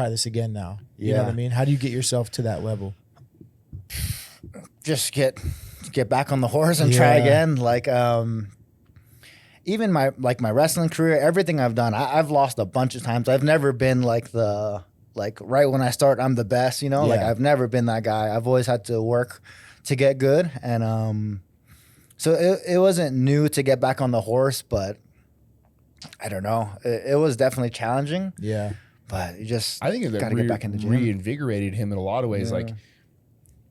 this again now. You know what I mean? How do you get yourself to that level? Just get back on the horse and try again. Like, even my wrestling career, everything I've done, I've lost a bunch of times. I've never been like right when I start, I'm the best, Like, I've never been that guy. I've always had to work to get good. And so it wasn't new to get back on the horse, but I don't know. It was definitely challenging. Yeah. But you just I think it got to get back in the gym. reinvigorated him in a lot of ways. Like,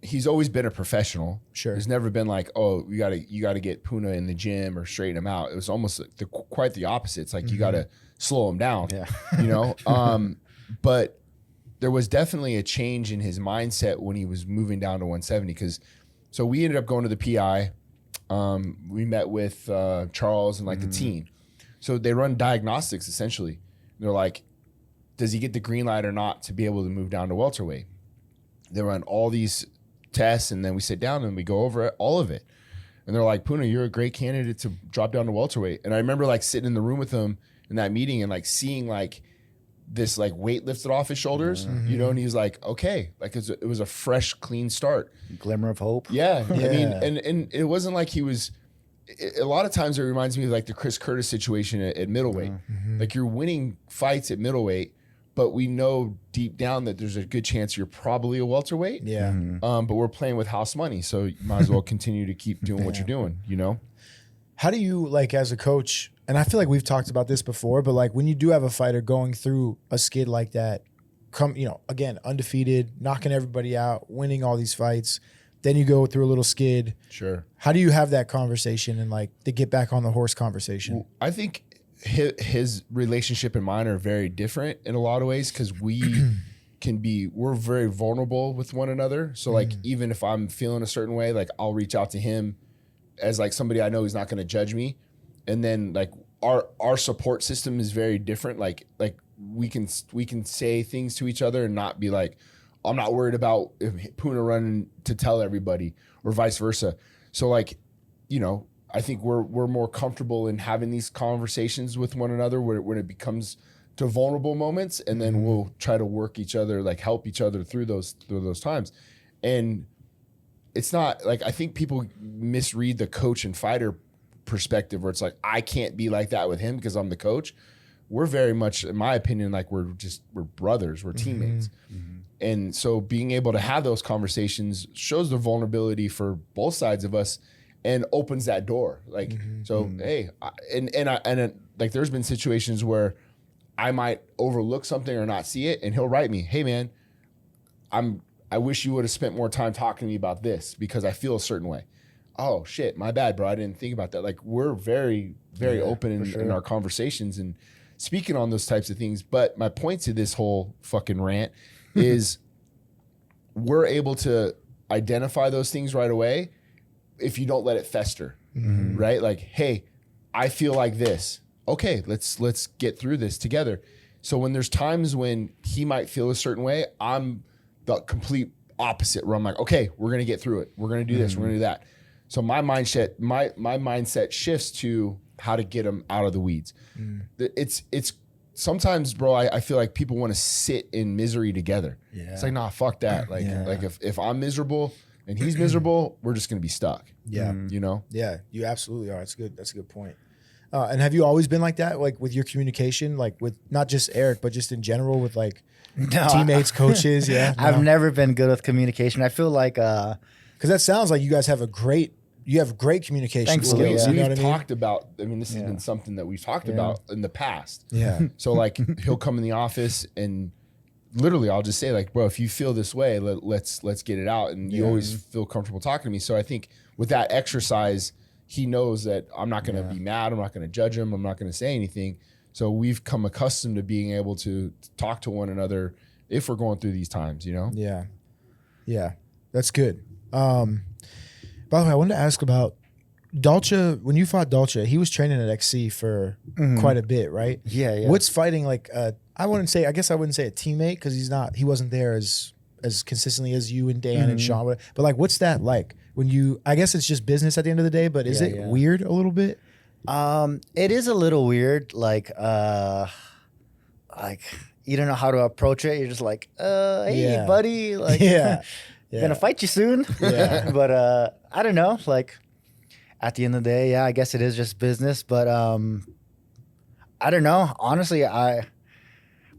he's always been a professional. Sure. There's never been like, oh, you gotta get Puna in the gym or straighten him out. It was almost quite the opposite. It's like you gotta slow him down. Yeah. But there was definitely a change in his mindset when he was moving down to 170. So we ended up going to the PI. We met with Charles and like the team. So they run diagnostics essentially. They're like, does he get the green light or not to be able to move down to welterweight? They run all these tests, and then we sit down and we go over all of it. And they're like, Puna, you're a great candidate to drop down to welterweight. And I remember like sitting in the room with him in that meeting and like seeing like this like weight lifted off his shoulders, and he was like, okay, like it was a fresh, clean start. Glimmer of hope. Yeah. I mean, and it wasn't like he was, a lot of times it reminds me of like the Chris Curtis situation at middleweight. Like, you're winning fights at middleweight, but we know deep down that there's a good chance you're probably a welterweight. Yeah. But we're playing with house money, so you might as well continue to keep doing what you're doing, you know? How do you, like, as a coach, and I feel like we've talked about this before, but like when you do have a fighter going through a skid like that, again, undefeated, knocking everybody out, winning all these fights, then you go through a little skid. Sure. How do you have that conversation and like the get back on the horse conversation? Well, I think his relationship and mine are very different in a lot of ways because we're very vulnerable with one another. So like even if I'm feeling a certain way, like I'll reach out to him as like somebody I know he's not going to judge me. And then like our support system is very different. Like we can say things to each other and not be like, I'm not worried about Puna running to tell everybody or vice versa. So like, you know, I think we're more comfortable in having these conversations with one another when it becomes to vulnerable moments, and then we'll try to work each other, like help each other through those times. And it's not like, I think people misread the coach and fighter perspective where it's like, I can't be like that with him because I'm the coach. We're very much, in my opinion, like we're brothers, we're teammates. And so being able to have those conversations shows the vulnerability for both sides of us and opens that door. Like, hey, like there's been situations where I might overlook something or not see it, and he'll write me, hey man, I wish you would have spent more time talking to me about this because I feel a certain way. Oh shit, my bad, bro. I didn't think about that. Like we're very, very open in our conversations and speaking on those types of things. But my point to this whole fucking rant is we're able to identify those things right away if you don't let it fester, right? Like, hey, I feel like this. Okay, let's get through this together. So when there's times when he might feel a certain way, I'm the complete opposite where I'm like, okay, we're gonna get through it. We're gonna do this, we're gonna do that. So my mindset shifts to how to get him out of the weeds. It's sometimes, bro, I feel like people want to sit in misery together. Yeah. It's like, nah, fuck that. Like if I'm miserable and he's miserable, we're just gonna be stuck. Yeah. You know? Yeah, you absolutely are. That's good. That's a good point. And have you always been like that, like with your communication, like with not just Eric, but just in general with like teammates, coaches? Yeah, I've never been good with communication. I feel like because that sounds like you guys have great communication skills. Yeah. You know what I We've mean? talked about. I mean, this has been something that we've talked about in the past. Yeah. So like he'll come in the office and literally I'll just say like, bro, if you feel this way, let's get it out. And you always feel comfortable talking to me. So I think with that exercise, he knows that I'm not going to be mad. I'm not going to judge him. I'm not going to say anything. So we've come accustomed to being able to talk to one another if we're going through these times, you know? Yeah. Yeah. That's good. By the way, I wanted to ask about Dalcha. When you fought Dalcha, he was training at XC for quite a bit, right? Yeah. What's fighting like, I wouldn't say a teammate because he wasn't there as consistently as you and Dan and Sean, but like, what's that like? When you, I guess it's just business at the end of the day, but is it weird a little bit? It is a little weird. Like you don't know how to approach it. You're just like, hey, buddy, like, gonna fight you soon. Yeah. But I don't know. Like, at the end of the day, I guess it is just business. But I don't know. Honestly, I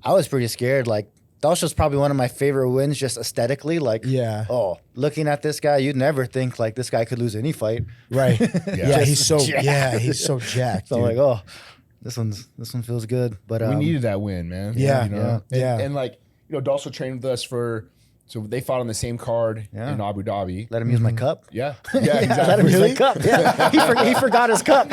was pretty scared. Like, Dalcha's probably one of my favorite wins just aesthetically. Like, looking at this guy, you'd never think like this guy could lose any fight. Right. He's so jacked. So I'm like, oh, this one feels good. But we needed that win, man. Yeah. You know? Yeah. And like, you know, Dalcha trained with us so they fought on the same card in Abu Dhabi. Let him use my cup. Yeah, exactly. Let him use my cup. Yeah, he forgot his cup.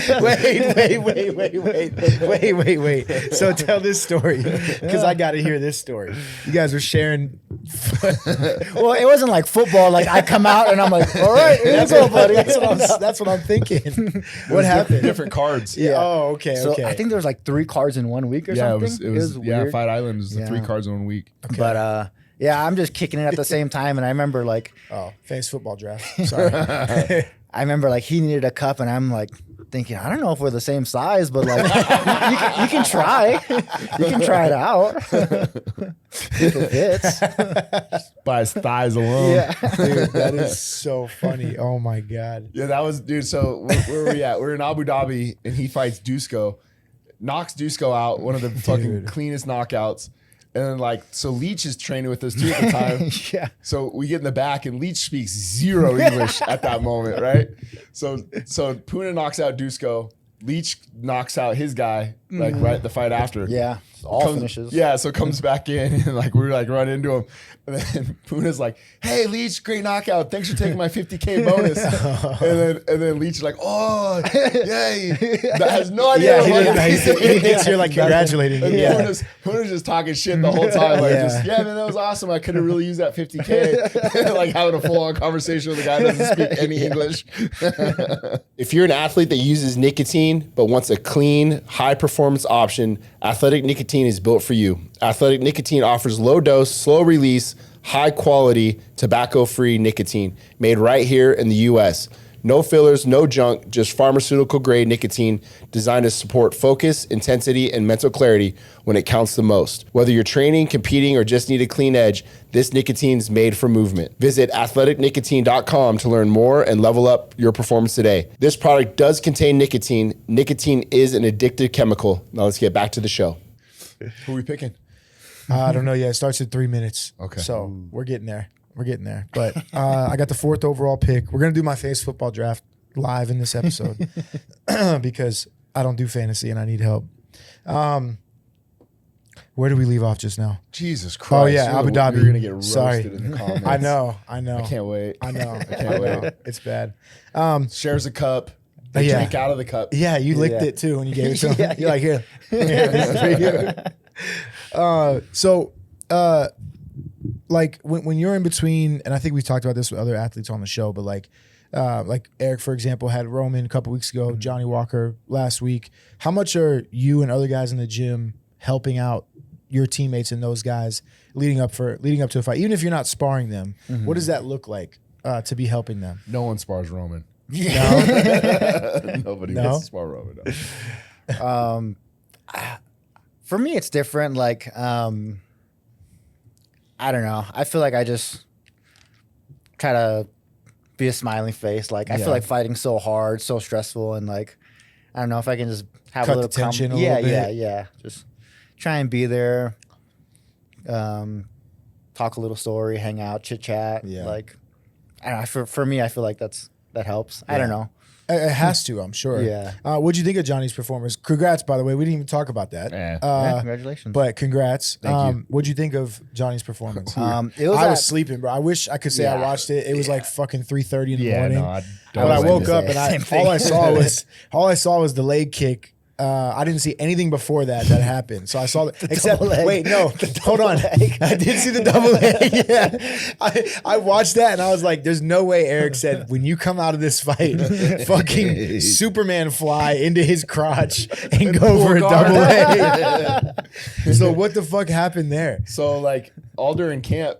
Wait. So tell this story because I got to hear this story. You guys were sharing. Well, it wasn't like football. Like I come out and I'm like, all right, here you go, buddy. That's what I'm thinking. What happened? Different cards. Yeah. Oh, okay. So I think there was like 3 cards in 1 week or something. It was weird. Fight Island was the 3 cards in 1 week. Okay. But I'm just kicking it at the same time, and I remember like, fantasy football draft. Sorry. I remember like he needed a cup, and I'm like thinking, I don't know if we're the same size, but like you can try. You can try it out if it fits. By his thighs alone. Yeah, dude, that is so funny. Oh my god. Yeah, that was, dude. So where are we at? We're in Abu Dhabi, and he fights Dusko, knocks Dusko out, one of the fucking cleanest knockouts. And then like, so Leach is training with us too at the time. Yeah. So we get in the back and Leach speaks zero English at that moment, right? So Puna knocks out Dusko. Leach knocks out his guy, like right the fight after. Yeah. All finishes. Yeah, so comes back in and like we like run into him. And then Puna's like, "Hey Leach, great knockout. Thanks for taking my 50K bonus." and then Leach is like, "Oh, yay." That has no idea what he thinks you're like congratulating him. Yeah. Puna's just talking shit the whole time. Like man, that was awesome. I could have really used that 50K. Like having a full-on conversation with a guy who doesn't speak any English. If you're an athlete that uses nicotine but wants a clean, high-performance option, Athletic Nicotine is built for you. Athletic Nicotine offers low-dose, slow-release, high-quality, tobacco-free nicotine made right here in the U.S. No fillers, no junk, just pharmaceutical-grade nicotine designed to support focus, intensity, and mental clarity when it counts the most. Whether you're training, competing, or just need a clean edge, this nicotine is made for movement. Visit athleticnicotine.com to learn more and level up your performance today. This product does contain nicotine. Nicotine is an addictive chemical. Now let's get back to the show. Who are we picking? I don't know yet. It starts in 3 minutes. Okay. So we're getting there. But I got the 4th overall pick. We're going to do my fantasy football draft live in this episode because I don't do fantasy and I need help. Where did we leave off just now? Jesus Christ. Oh, yeah, Abu Dhabi. You're going to get roasted Sorry. in the comments. I know. I can't wait. I know. I can't wait. It's bad. Shares a cup. They Yeah. drink out of the cup. Yeah, you licked it too when you gave it to him. Yeah, You're like, here. This is for you. Like when you're in between, and I think we've talked about this with other athletes on the show, but like Eric, for example, had Roman a couple weeks ago, Johnny Walker last week. How much are you and other guys in the gym helping out your teammates and those guys leading up to a fight? Even if you're not sparring them, what does that look like to be helping them? No one spars Roman. No? Nobody No? gets to spar Roman. No. For me, it's different. Like, I don't know. I feel like I just try to be a smiling face. Like, I feel like fighting so hard, so stressful, and like, I don't know if I can just have Cut a little the tension a little bit. Yeah. Just try and be there. Talk a little story, hang out, chit chat. Yeah. Like, I don't know. For me, I feel like that helps. I don't know. It has to, I'm sure. Yeah. What'd you think of Johnny's performance? Congrats, by the way. We didn't even talk about that. Yeah. Congratulations. But congrats. Thank you. What'd you think of Johnny's performance? It was I was sleeping, bro. I wish I could say I Yeah. watched it. It was like fucking 3:30 in the Yeah, morning. no, I But I don't woke like up this. and Same thing. all I saw was the leg kick. I didn't see anything before that happened. So I saw the except double leg. wait, no, hold on. I did see the double leg. Yeah, I watched that and I was like, "There's no way." Eric said, "When you come out of this fight, fucking Superman fly into his crotch and go for a double leg." So what the fuck happened there? So like all during camp,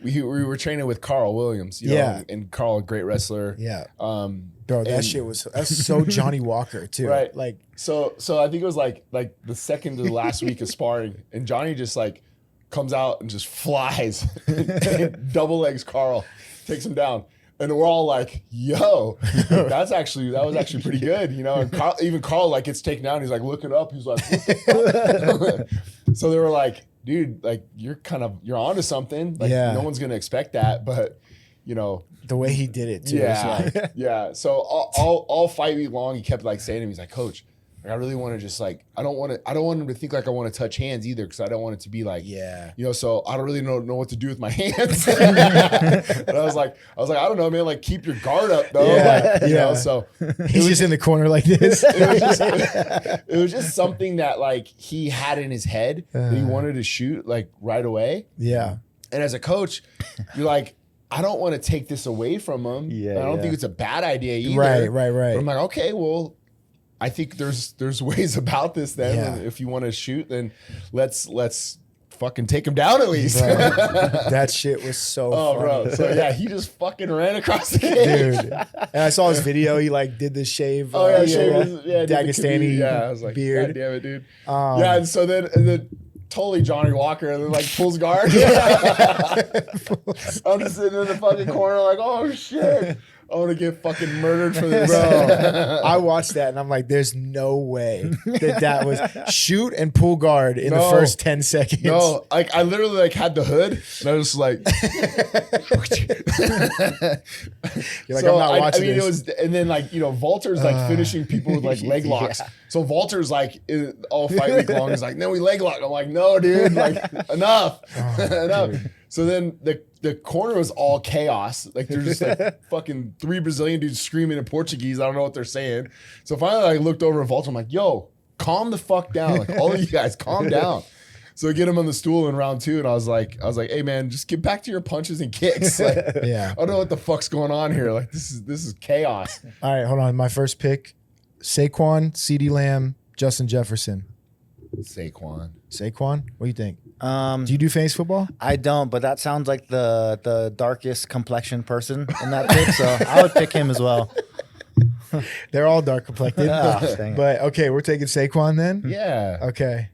we were training with Carl Williams, you know, Yeah. and Carl, a great wrestler. Yeah, Bro, that shit that's so Johnny Walker too. Right. Like, So I think it was like the second to the last week of sparring, and Johnny just like comes out and just flies, and double legs Carl, takes him down, and we're all like, "Yo, that was actually pretty good," you know. And even Carl like gets taken down. He's like looking up. He's like, "What the fuck?" So they were like, "Dude, like you're onto something. Like no one's gonna expect that, but you know." the way he did it too. Yeah, It's like, yeah. So all fight week long, he kept like saying to me, he's like, "Coach, like, I really want to just like I don't want him to think like I want to touch hands either, because I don't want it to be like yeah. you know. So I don't really know what to do with my hands." And I was like, I don't know, man. Like keep your guard up though. Yeah, Like, you yeah. know. So He's just in the corner like this. it was just something that like he had in his head that he wanted to shoot like right away. Yeah. And as a coach, you're like, I don't want to take this away from him. Yeah, I don't yeah. think it's a bad idea either. Right. But I'm like, okay, well, I think there's ways about this then. Yeah. And if you want to shoot, then let's fucking take him down at least. Bro, that shit was so funny. bro. So yeah, he just fucking ran across the cage. Dude. And I saw his video. He like did the shave. Oh yeah, did the Dagestani comedian. Yeah, I was like, beard. God damn it, dude. Yeah, and so then totally Johnny Walker and then like pulls guard. I'm just sitting in the fucking corner like, oh shit. I want to get fucking murdered for this. Bro, I watched that and I'm like, there's no way that was shoot and pull guard in the first 10 seconds. No, like I literally like had the hood and I was like, You're like, I'm not watching I mean, this. it was, and then like, you know, Walter's like finishing people with like leg locks. Yeah. So Walter's like all fight week long is like, no, we leg lock. I'm like, no, dude, like enough, enough. Dude. So then the corner was all chaos. Like there's just like fucking 3 Brazilian dudes screaming in Portuguese. I don't know what they're saying. So finally I looked over at Walter. I'm like, yo, calm the fuck down. Like all of you guys, calm down. So I get him on the stool in round 2, and I was like, hey man, just get back to your punches and kicks. Like, Yeah. I don't know what the fuck's going on here. Like this is chaos. All right, hold on. My first pick, Saquon, CeeDee Lamb, Justin Jefferson. Saquon. Saquon, what do you think? Do you do fantasy football? I don't, but that sounds like the darkest complexion person in that pick, so I would pick him as well. They're all dark complected. Dang it. But okay, we're taking Saquon then? Yeah. Okay.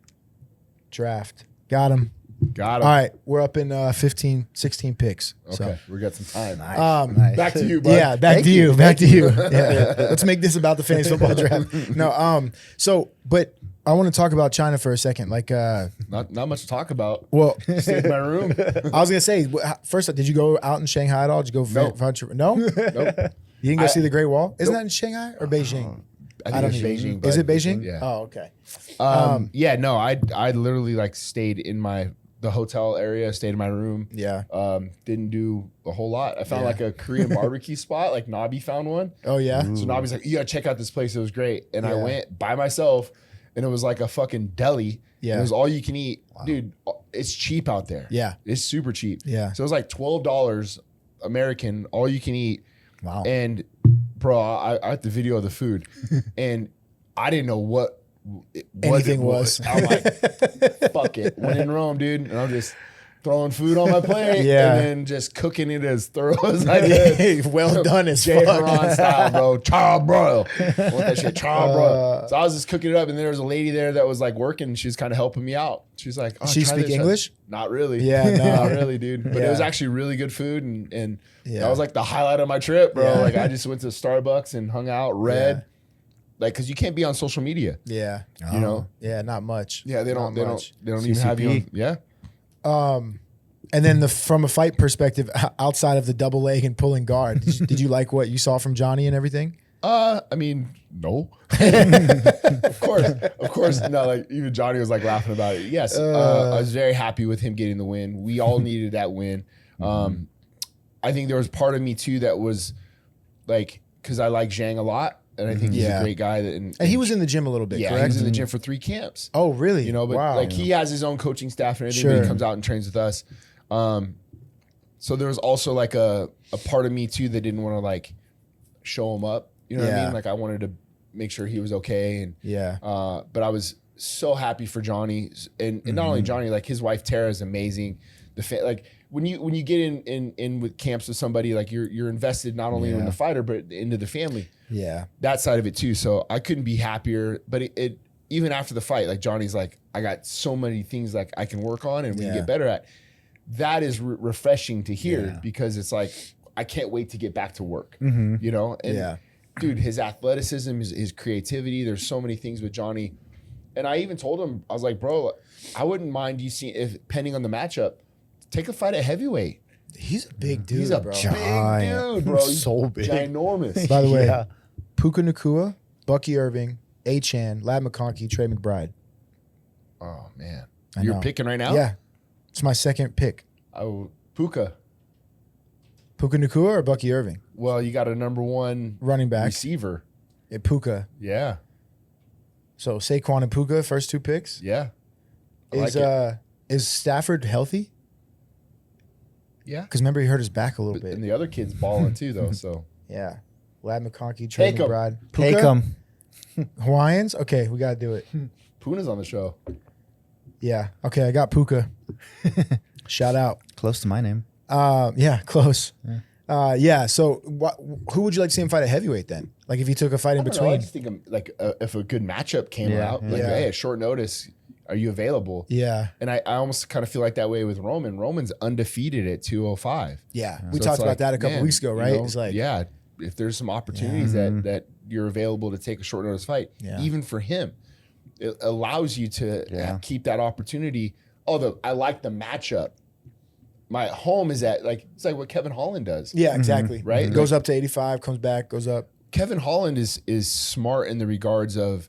Draft. Got him. Got All him. right, we're up in 15, 16 picks. Okay, So. we got some time. Nice. Back to you, bud. Yeah, back Thank to you. you. Back to you. Yeah. Let's make this about the fantasy football draft. No, but I want to talk about China for a second. Like, Not much to talk about. well, Stay in my room. I was gonna say, first, did you go out in Shanghai at all? Did you go? No. Nope. You didn't go see the Great Wall? Isn't that in Shanghai or Beijing? I think it's Beijing. Is it but- Beijing? Yeah. Oh, okay. Yeah, no, I literally like stayed in the hotel area, stayed in my room. Yeah. Didn't do a whole lot. I found Yeah. like a Korean barbecue spot, like Nabi found one. Oh yeah. So Nabi's like, you gotta check out this place. It was great. And I Yeah. went by myself and it was like a fucking deli. Yeah. And it was all you can eat. Dude, it's cheap out there. Yeah. It's super cheap. Yeah. So it was like $12 American, all you can eat. Wow. And bro, I had the video of the food and I didn't know what Anything it was. I'm like, fuck it. When in Rome, dude. And I'm just throwing food on my plate Yeah. and then just cooking it as thorough as I could. Well done as Jay fuck. Haran style, bro. Char broil. I want that shit char broil. So I was just cooking it up, and there was a lady there that was like working, and she was kind of helping me out. She's like, oh, She try speak this. English? Not really. Yeah, no. Not really, dude. But Yeah. it was actually really good food, and Yeah. that was like the highlight of my trip, bro. Yeah. Like I just went to Starbucks and hung out, read. Like, cause you can't be on social media, Yeah. you know? Yeah, not much. Yeah, they don't much. even have you on, yeah. And then from a fight perspective, outside of the double leg and pulling guard, did you like what you saw from Johnny and everything? I mean, no. Of course. No, like even Johnny was like laughing about it. Yes, I was very happy with him getting the win. We all needed that win. I think there was part of me too that was like, because I like Zhang a lot, and I think he's Yeah. a great guy. And he was in the gym a little bit, yeah, he correct? was in the gym for 3 camps. Oh, really? You know, but wow. like he has his own coaching staff and everything. But Sure. he comes out and trains with us. So there was also like a part of me too that didn't want to like show him up. You know what I Yeah. mean? Like I wanted to make sure he was okay. And Yeah. but I was so happy for Johnny, and not only Johnny, like his wife Tara is amazing. Like when you get in with camps with somebody, like you're invested not only in Yeah. the fighter but into the family. Yeah. That side of it too. So I couldn't be happier. But it even after the fight, like Johnny's like, I got so many things like I can work on and we can Yeah. get better at. That is refreshing to hear Yeah. because it's like I can't wait to get back to work. Mhm. You know, and Yeah. dude, his athleticism, his creativity. There's so many things with Johnny. And I even told him, I was like, bro, I wouldn't mind you seeing, if depending on the matchup, take a fight at heavyweight. He's a big dude, He's a bro. big Giant. dude, bro. He's So big. ginormous. By the way, Yeah. Puka Nakua, Bucky Irving, A-Chan, Lad McConkey, Trey McBride. Oh man, I you're know. picking right now? Yeah. It's my second pick. Oh, Puka. Puka Nakua or Bucky Irving? Well, you got a number 1 Running back. receiver. Puka. Yeah, So Saquon and Puka, first 2 picks. yeah. I like it. Is Stafford healthy? Yeah. Because remember he hurt his back a little bit. And the other kid's balling too, though. So Yeah. Lad McConkey, Trey Take 'em. McBride. Take Puka? him. Hawaiians? Okay, we got to do it. Puna's on the show. Yeah. Okay, I got Puka. Shout out. Close to my name. Yeah, close. Yeah. So who would you like to see him fight at heavyweight then? Like if he took a fight in I don't know, I between? just think like if a good matchup came Yeah, out, yeah. like Yeah. hey, at short notice, are you available? Yeah. And I almost kind of feel like that way with Roman. Roman's undefeated at 205. Yeah. So We it's talked like, about that a couple man, weeks ago, you right? know, It's like, yeah, if there's some opportunities that you're available to take a short notice fight, even for him, it allows you to keep that opportunity. Although I like the matchup. My home is at it's like what Kevin Holland does. Yeah, exactly. Right? Goes up to 85, comes back, goes up. Kevin Holland is smart in the regards of,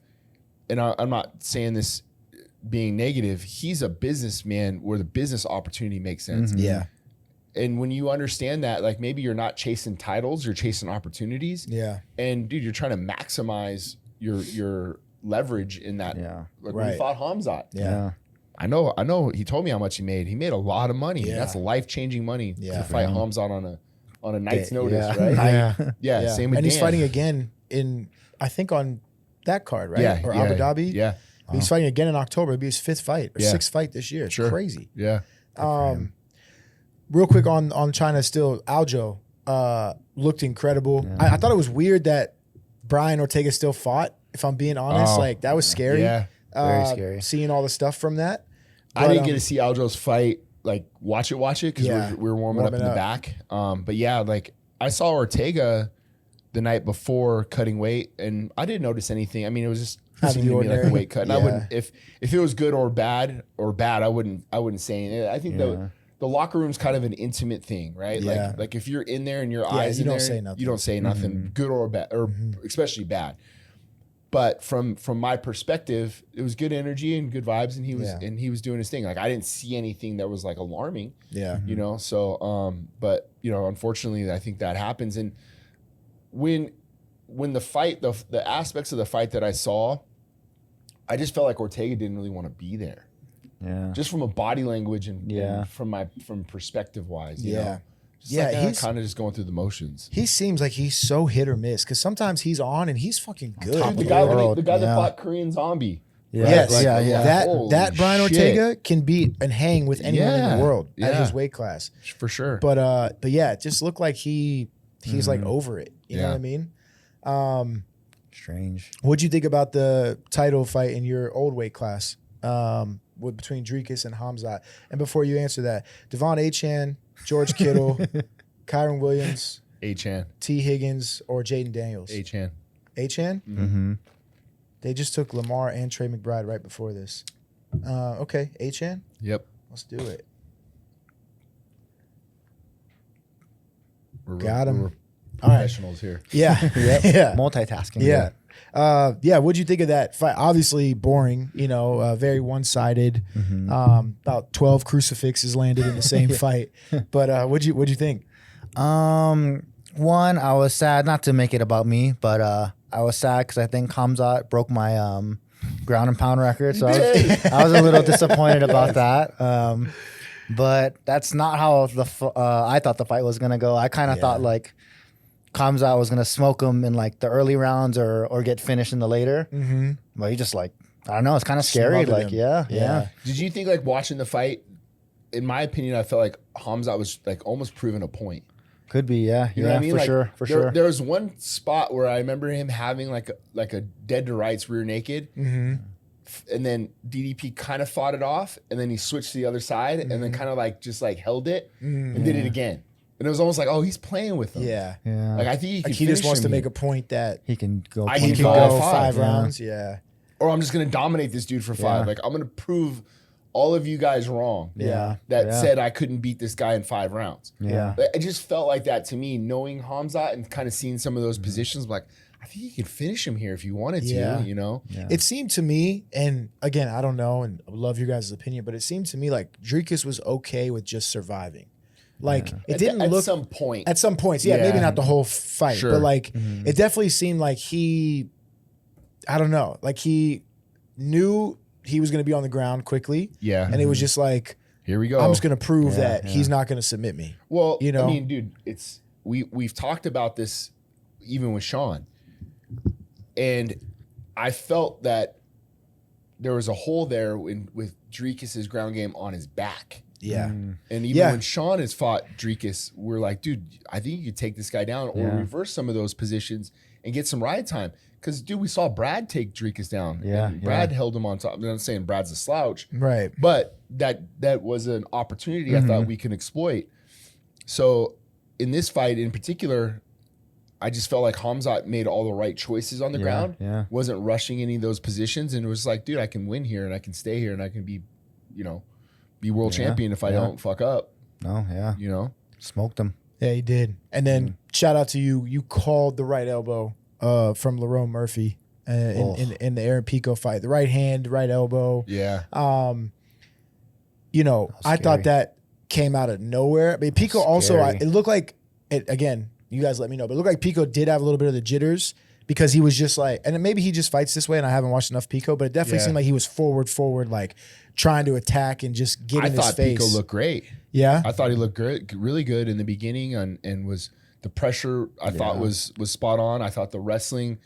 and I'm not saying this being negative, he's a businessman where the business opportunity makes sense. Yeah. And when you understand that, like maybe you're not chasing titles, you're chasing opportunities. Yeah. And dude, you're trying to maximize your leverage in that. Yeah. Like when he fought Khamzat. Yeah. I know. He told me how much he made. He made a lot of money. Yeah. That's life-changing money to fight Khamzat on a night's notice, Yeah. right? Yeah. Same with And he's Dan. fighting again I think on that card, right? Yeah. Or Abu Dhabi. Yeah. He's fighting again in October. It'll be his 5th fight or 6th fight this year. It's Sure. crazy. Yeah. Real quick on China still, Aljo looked incredible. I thought it was weird that Brian Ortega still fought, if I'm being honest. That was scary. Yeah. Very scary. Seeing all the stuff from that. I didn't get to see Aljo's fight, like watch it, because we were warming up in the back. But yeah, like I saw Ortega the night before cutting weight, and I didn't notice anything. I mean, it was just seemed to me like a weight cut. And I wouldn't, if it was good or bad, I wouldn't say anything. I think the locker room's kind of an intimate thing, right? Yeah. Like if you're in there and your eyes in there, you don't say nothing, good or bad, or especially bad. But from my perspective, it was good energy and good vibes, and he was doing his thing. Like I didn't see anything that was like alarming. Yeah. You know, so but you know, unfortunately I think that happens. And when the fight, the aspects of the fight that I saw, I just felt like Ortega didn't really want to be there. Yeah. Just from a body language and from perspective wise. You know? He's kind of just going through the motions. He seems like he's so hit or miss because sometimes he's on and he's fucking good. Dude, the guy that fought Korean Zombie. Yeah. Yes, Like, that Brian Ortega can beat and hang with anyone in the world at Yeah. his weight class. For sure. But yeah, it just looked like he's like over it. You know what I mean? Strange. What'd you think about the title fight in your old weight class between Dricus and Khamzat? And before you answer that, Devon Achan, George Kittle, Kyron Williams, Achan. T. Higgins, or Jaden Daniels? Achan. Achan? Mm-hmm. They just took Lamar and Trey McBride right before this. Okay, Achan? Yep. Let's do it. Got him. We're professionals here. Yeah. Yeah. Multitasking. Yeah. What'd you think of that fight? Obviously boring, very one-sided. About 12 crucifixes landed in the same fight. But what'd you think? One, I was sad, not to make it about me, but I was sad because I think Khamzat broke my ground and pound record. So I was a little disappointed about that. But that's not how I thought the fight was going to go. I kind of thought like Khamzat was going to smoke him in like the early rounds or get finished in the later. Mm-hmm. But he just like, I don't know, it's kind of scary. Smothered Like, him. yeah. Did you think like watching the fight, in my opinion, I felt like Khamzat was like almost proving a point. Could be, yeah. You know what I mean? For Like, sure, for sure. There was one spot where I remember him having like a dead to rights rear naked. Mm-hmm. And then DDP kind of fought it off, and then he switched to the other side, and then kind of like just like held it and did it again. And it was almost like, oh, he's playing with them. Yeah. Yeah. Like I think he can He just finish wants to him make here. a point that He can go I he can can 25. go five, five yeah. rounds. Yeah. or I'm just gonna dominate this dude for 5. Yeah. Like I'm gonna prove all of you guys wrong. Yeah. That Yeah. said I couldn't beat this guy in 5 rounds. Yeah. It just felt like that to me, knowing Khamzat and kind of seeing some of those positions. Like I think you could finish him here if you wanted to. Yeah. You know. Yeah. It seemed to me, and again, I don't know, and I would love your guys' opinion, but it seemed to me like Dricus was okay with just surviving. Like it didn't at look some point. at some points, yeah, maybe Yeah. not the whole fight, Sure. but like it definitely seemed like I don't know, like he knew he was going to be on the ground quickly, Yeah. and it was just like, Here we go. I'm just going to prove Yeah, that yeah. he's not going to submit me. Well, you know? I mean, dude, it's we've talked about this even with Sean, and I felt that there was a hole there with Dricus's ground game on his back. Yeah, And even Yeah. when Sean has fought Dricus, we're like, dude, I think you could take this guy down or Yeah. reverse some of those positions and get some ride time. Because, dude, we saw Brad take Dricus down. Yeah, And Brad held him on top. I'm not saying Brad's a slouch, right. but that was an opportunity I thought we can exploit. So in this fight in particular, I just felt like Khamzat made all the right choices on the ground. Yeah. Wasn't rushing any of those positions, and it was like, dude, I can win here and I can stay here and I can be, be world champion if I don't fuck up. No, yeah. Smoked him. Yeah, he did. And then shout out to you. You called the right elbow from Lerone Murphy in the Aaron Pico fight. The right hand, right elbow. Yeah. I thought that came out of nowhere. I mean, Pico also, it looked like, again, you guys let me know, but it looked like Pico did have a little bit of the jitters because he was just like, and maybe he just fights this way and I haven't watched enough Pico, but it definitely seemed like he was forward, like trying to attack and just get in his face. I thought Pico looked great. Yeah? I thought he looked good, really good in the beginning and was the pressure I thought was spot on. I thought the wrestling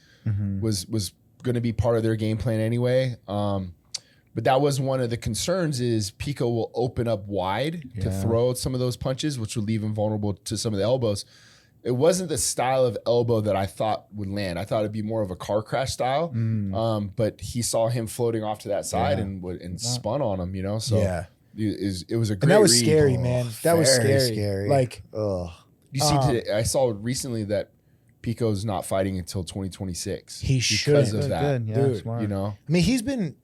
was going to be part of their game plan anyway. But that was one of the concerns is Pico will open up wide to throw some of those punches, which would leave him vulnerable to some of the elbows. It wasn't the style of elbow that I thought would land. I thought it'd be more of a car crash style. But he saw him floating off to that side and spun on him, So it was a great and that was read. scary, man. That was scary. Like, you see today, I saw recently that Pico's not fighting until 2026. He should because of that. Yeah, dude. smart. I mean, he's been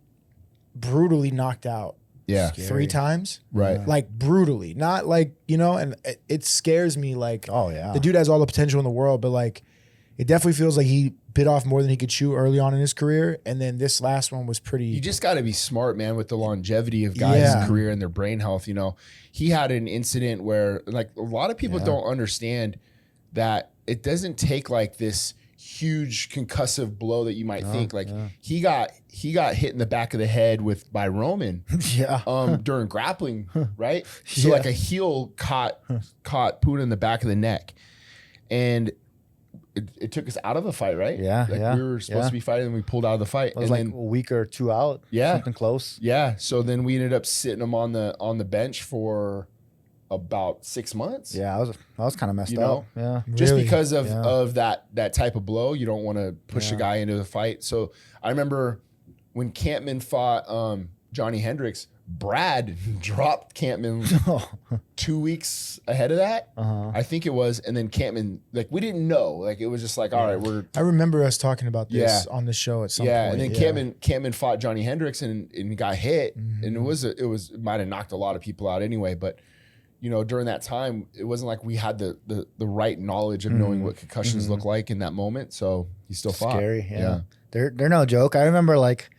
brutally knocked out. Yeah. 3 times. Right. Like brutally. Not like, and it scares me like the dude has all the potential in the world, but like it definitely feels like he bit off more than he could chew early on in his career. And then this last one was pretty. You just got to be smart, man, with the longevity of guys' career and their brain health. He had an incident where like a lot of people don't understand that it doesn't take like this huge concussive blow that you might think. Like he got hit in the back of the head by Roman during grappling, right? So like a heel caught Puna in the back of the neck. And it took us out of the fight, right? Yeah. We were supposed to be fighting and we pulled out of the fight. It was like a week or 2 out. Yeah. Something close. Yeah. So then we ended up sitting him on the bench for about 6 months. Yeah, I was kind of messed up. Yeah, just really? Because of that type of blow, you don't want to push a guy into the fight. So I remember when Campman fought Johnny Hendricks, Brad dropped Campman 2 weeks ahead of that. I think it was, and then Campman, like we didn't know, like it was just like, all right, I remember us talking about this on the show at some point. And then Campman fought Johnny Hendricks and got hit, and it might have knocked a lot of people out anyway, but. During that time, it wasn't like we had the right knowledge of knowing what concussions look like in that moment. So he still fought. Scary, yeah. They're no joke. I remember like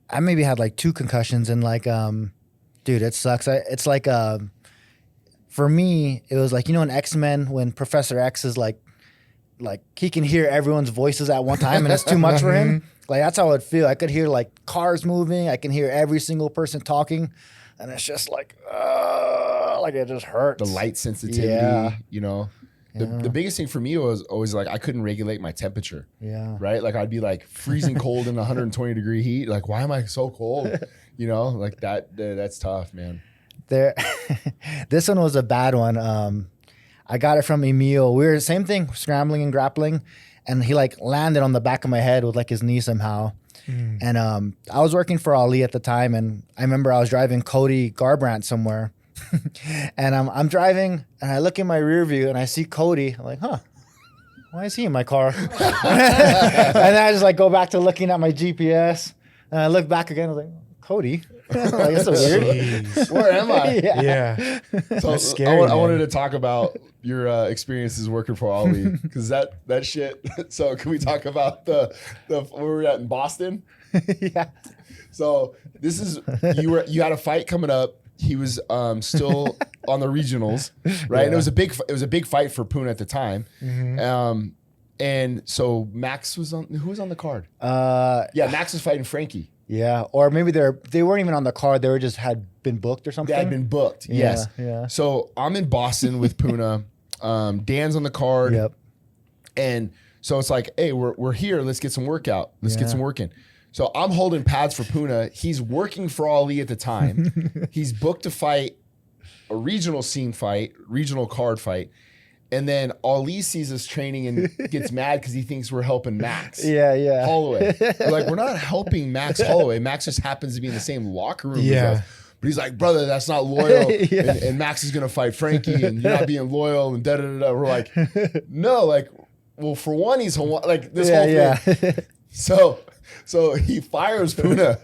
I maybe had like 2 concussions and like dude, it sucks. It's like for me, it was like in X-Men when Professor X is like he can hear everyone's voices at one time and it's too much for him. Like that's how it feel. I could hear like cars moving. I can hear every single person talking, and it's just like it just hurts. The light sensitivity, The biggest thing for me was always like I couldn't regulate my temperature. Yeah. Right? Like I'd be like freezing cold in 120 degree heat. Like, why am I so cold? Like that's tough, man. This one was a bad one. I got it from Emil. We were same thing, scrambling and grappling, and he like landed on the back of my head with like his knee somehow. And I was working for Ali at the time, and I remember I was driving Cody Garbrandt somewhere. And I'm driving and I look in my rear view and I see Cody. I'm like, why is he in my car? And then I just like go back to looking at my GPS and I look back again. I was like, Cody? Like, that's so weird. Jeez. Where am I? Yeah. So That's scary, I wanted to talk about your experiences working for Ali because that shit. So can we talk about the where we were at in Boston? Yeah. So this is you had a fight coming up. He was still on the regionals, right? Yeah. And it was a big fight for Puna at the time. And so Max was who was on the card? Max was fighting Frankie. Yeah, or maybe they weren't even on the card. They were just had been booked or something. They had been booked. Yes. Yeah. So I'm in Boston with Puna. Dan's on the card. Yep. And so it's like, hey, we're here. Let's get some workout. Let's get some work in. So I'm holding pads for Puna. He's working for Ali at the time. He's booked to fight a regional card fight. And then Ali sees us training and gets mad because he thinks we're helping Max. Yeah. Holloway. We're not helping Max Holloway. Max just happens to be in the same locker room as us. But he's like, brother, that's not loyal. And Max is going to fight Frankie and you're not being loyal and da-da-da-da. We're like, no, like, well, for one, he's Hawaiian, like this Yeah, whole thing. So he fires Puna.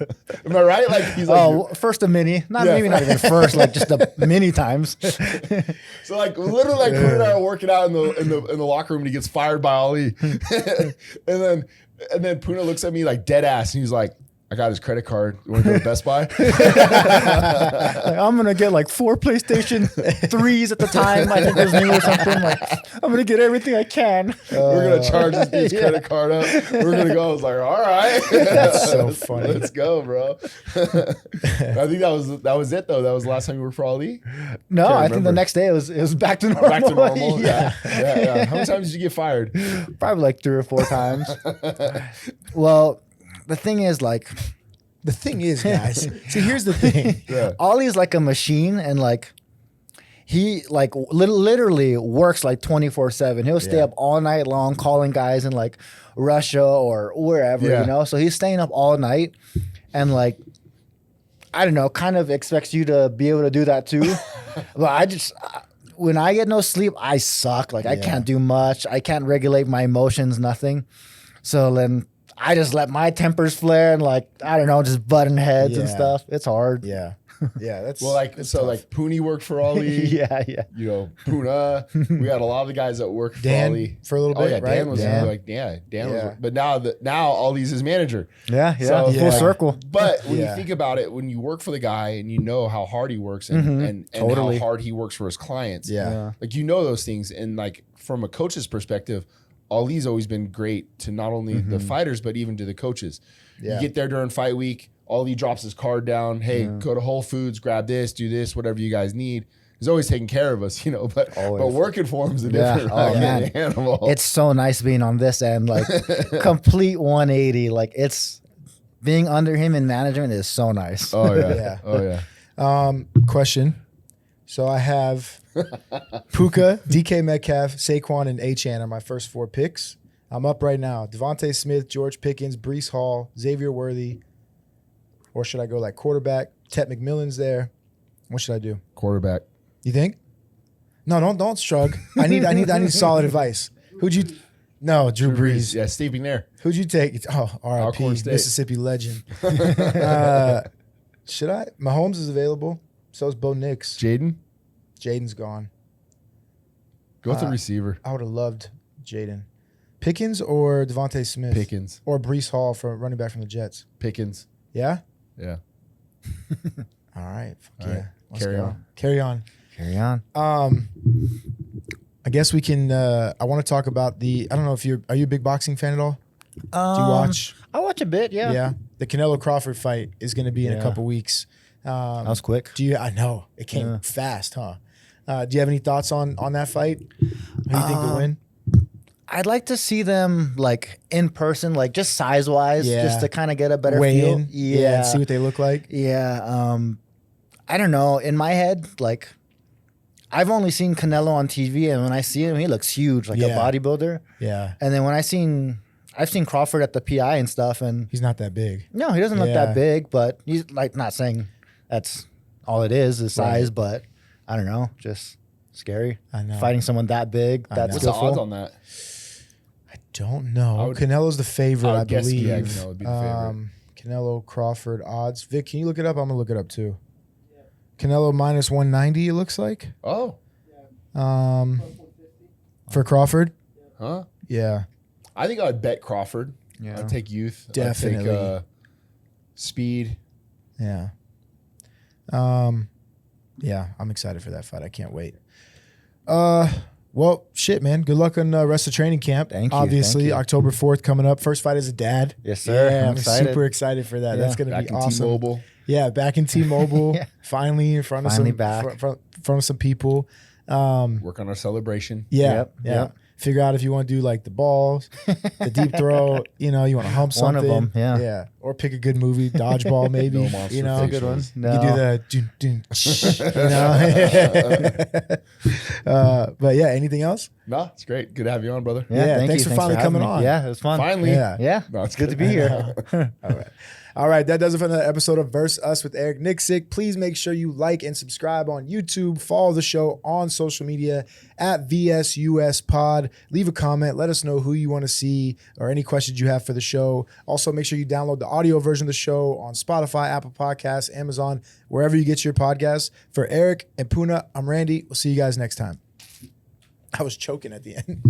Am I right? Like he's like, Oh, first a mini, Yeah. maybe not even first, like just the many times. so like literally like Puna and I are working out in the locker room and he gets fired by Ali. and then Puna looks at me like dead ass and he's like, I got his credit card. You want to go to Best Buy? Like, I'm gonna get like 4 PlayStation 3s at the time. I think it was new or something. Like I'm gonna get everything I can. We're gonna charge this dude's credit card up. We're gonna go. I was like, all right. That's so funny. Let's go, bro. I think that was it though. That was the last time you worked for Ali? No, Can't I think the remember. next day it was back to normal. Back to normal. Yeah. Yeah. How many times did you get fired? Probably like 3 or 4 times. Well, the thing is, like, The thing is, guys. See, here's the thing. Yeah. Ollie's like a machine, and like he like literally works like 24/7. He'll stay Yeah. up all night long calling guys in like Russia or wherever, Yeah. you know. So he's staying up all night, and like I don't know, kind of expects you to be able to do that too. But I just when I get no sleep, I suck. Like I Yeah. can't do much. I can't regulate my emotions. Nothing. So then I just let my tempers flare and like I don't know, just butting heads and Yeah. stuff. It's hard. Yeah. Yeah. That's Well, like it's so, tough. like Puni worked for Ali. yeah. You know, Puna. We had a lot of the guys that worked Dan for Ali for a little Oh bit, yeah, right? Dan was Dan. Dan Yeah. was. But now Ali's his manager. Yeah. So- Full circle. But when Yeah. you think about it, when you work for the guy and you know how hard he works and and Totally. how hard he works for his clients, Yeah. like you know those things. And like from a coach's perspective, Ali's always been great to not only the fighters but even to the coaches. Yeah. You get there during fight week, Ali drops his card down. Hey, go to Whole Foods, grab this, do this, whatever you guys need. He's always taking care of us, you know. But Always. working for him is a Yeah. different Oh, fucking man. animal. It's so nice being on this end, like complete 180. Like it's being under him in management is so nice. oh yeah, Yeah. oh yeah. Question. So I have Puka, DK Metcalf, Saquon, and Achan are my first 4 picks. I'm up right now. Devontae Smith, George Pickens, Breece Hall, Xavier Worthy. Or should I go like quarterback? Tet McMillan's there. What should I do? Quarterback. You think? No, don't shrug. I need solid advice. Who'd you? No, Drew Brees. Yeah, Steve McNair. Who'd you take? Oh, Alcorn R.I.P. State. Mississippi legend. Should I? Mahomes is available. So is Bo Nix. Jaden. Jaden's gone. Go with the receiver. I would have loved Jaden. Pickens or Devontae Smith? Pickens. Or Breece Hall for running back from the Jets. Pickens. Yeah? Yeah. All right. Fuck All yeah. right. Let's Carry go. on. Carry on. Carry on. I guess we can I want to talk about the I don't know if are you a big boxing fan at all? Do you watch? I watch a bit. Yeah. Yeah. The Canelo Crawford fight is going to be in a Yeah. couple weeks. That was quick. I know. It came fast, huh? Do you have any thoughts on that fight? Who do you think will win? I'd like to see them like in person, like just size wise, Yeah. just to kind of get a better Weigh feel. in. Yeah. And see what they look like. Yeah. I don't know. In my head, like I've only seen Canelo on TV, and when I see him, he looks huge, like a Yeah. bodybuilder. Yeah. And then when I've seen Crawford at the PI and stuff, and He's not that big. no, he doesn't look Yeah. that big, but he's like not saying that's all it is size, Right. but I don't know, just scary. I know. Fighting someone that big, I that's know. What's the odds skillful. on that? Don't know. I would- Canelo's the favorite, I I would guess, believe. yeah, Canelo would be the favorite. Canelo Crawford odds. Vic, can you look it up? I'm gonna look it up too. Canelo minus 190. It looks like. Oh. For Crawford. Huh? Yeah. I think I'd bet Crawford. Yeah. I'd take youth. Definitely. I'd take speed. Yeah. Yeah. I'm excited for that fight. I can't wait. Well, shit, man. Good luck on the rest of training camp. Thank you, Obviously, thank you. October 4th coming up. First fight as a dad. Yes, sir. Yeah, I'm I'm excited. super excited for that. Yeah. That's gonna Back be in awesome. T-Mobile. Yeah, back in T-Mobile. Yeah. Finally in front of Finally some back. from some people. Work on our celebration. Yeah, Yep, yeah. yep. Figure out if you want to do like the balls, the deep throw. You know, you want to hump One something. of them, yeah. yeah. Or pick a good movie, dodgeball maybe. No monster you know, facials. Good one. You could do the you know. But yeah, anything else? No, it's great. Good to have you on, brother. Yeah, thank thanks you. for finally having coming me. on. Yeah, it was fun. Finally. Yeah. Yeah, No, it's good to be here. All right. All right, that does it for another episode of Verse Us with Eric Nixick. Please make sure you like and subscribe on YouTube. Follow the show on social media at VSUS Pod. Leave a comment. Let us know who you want to see or any questions you have for the show. Also, make sure you download the audio version of the show on Spotify, Apple Podcasts, Amazon, wherever you get your podcasts. For Eric and Puna, I'm Randy. We'll see you guys next time. I was choking at the end.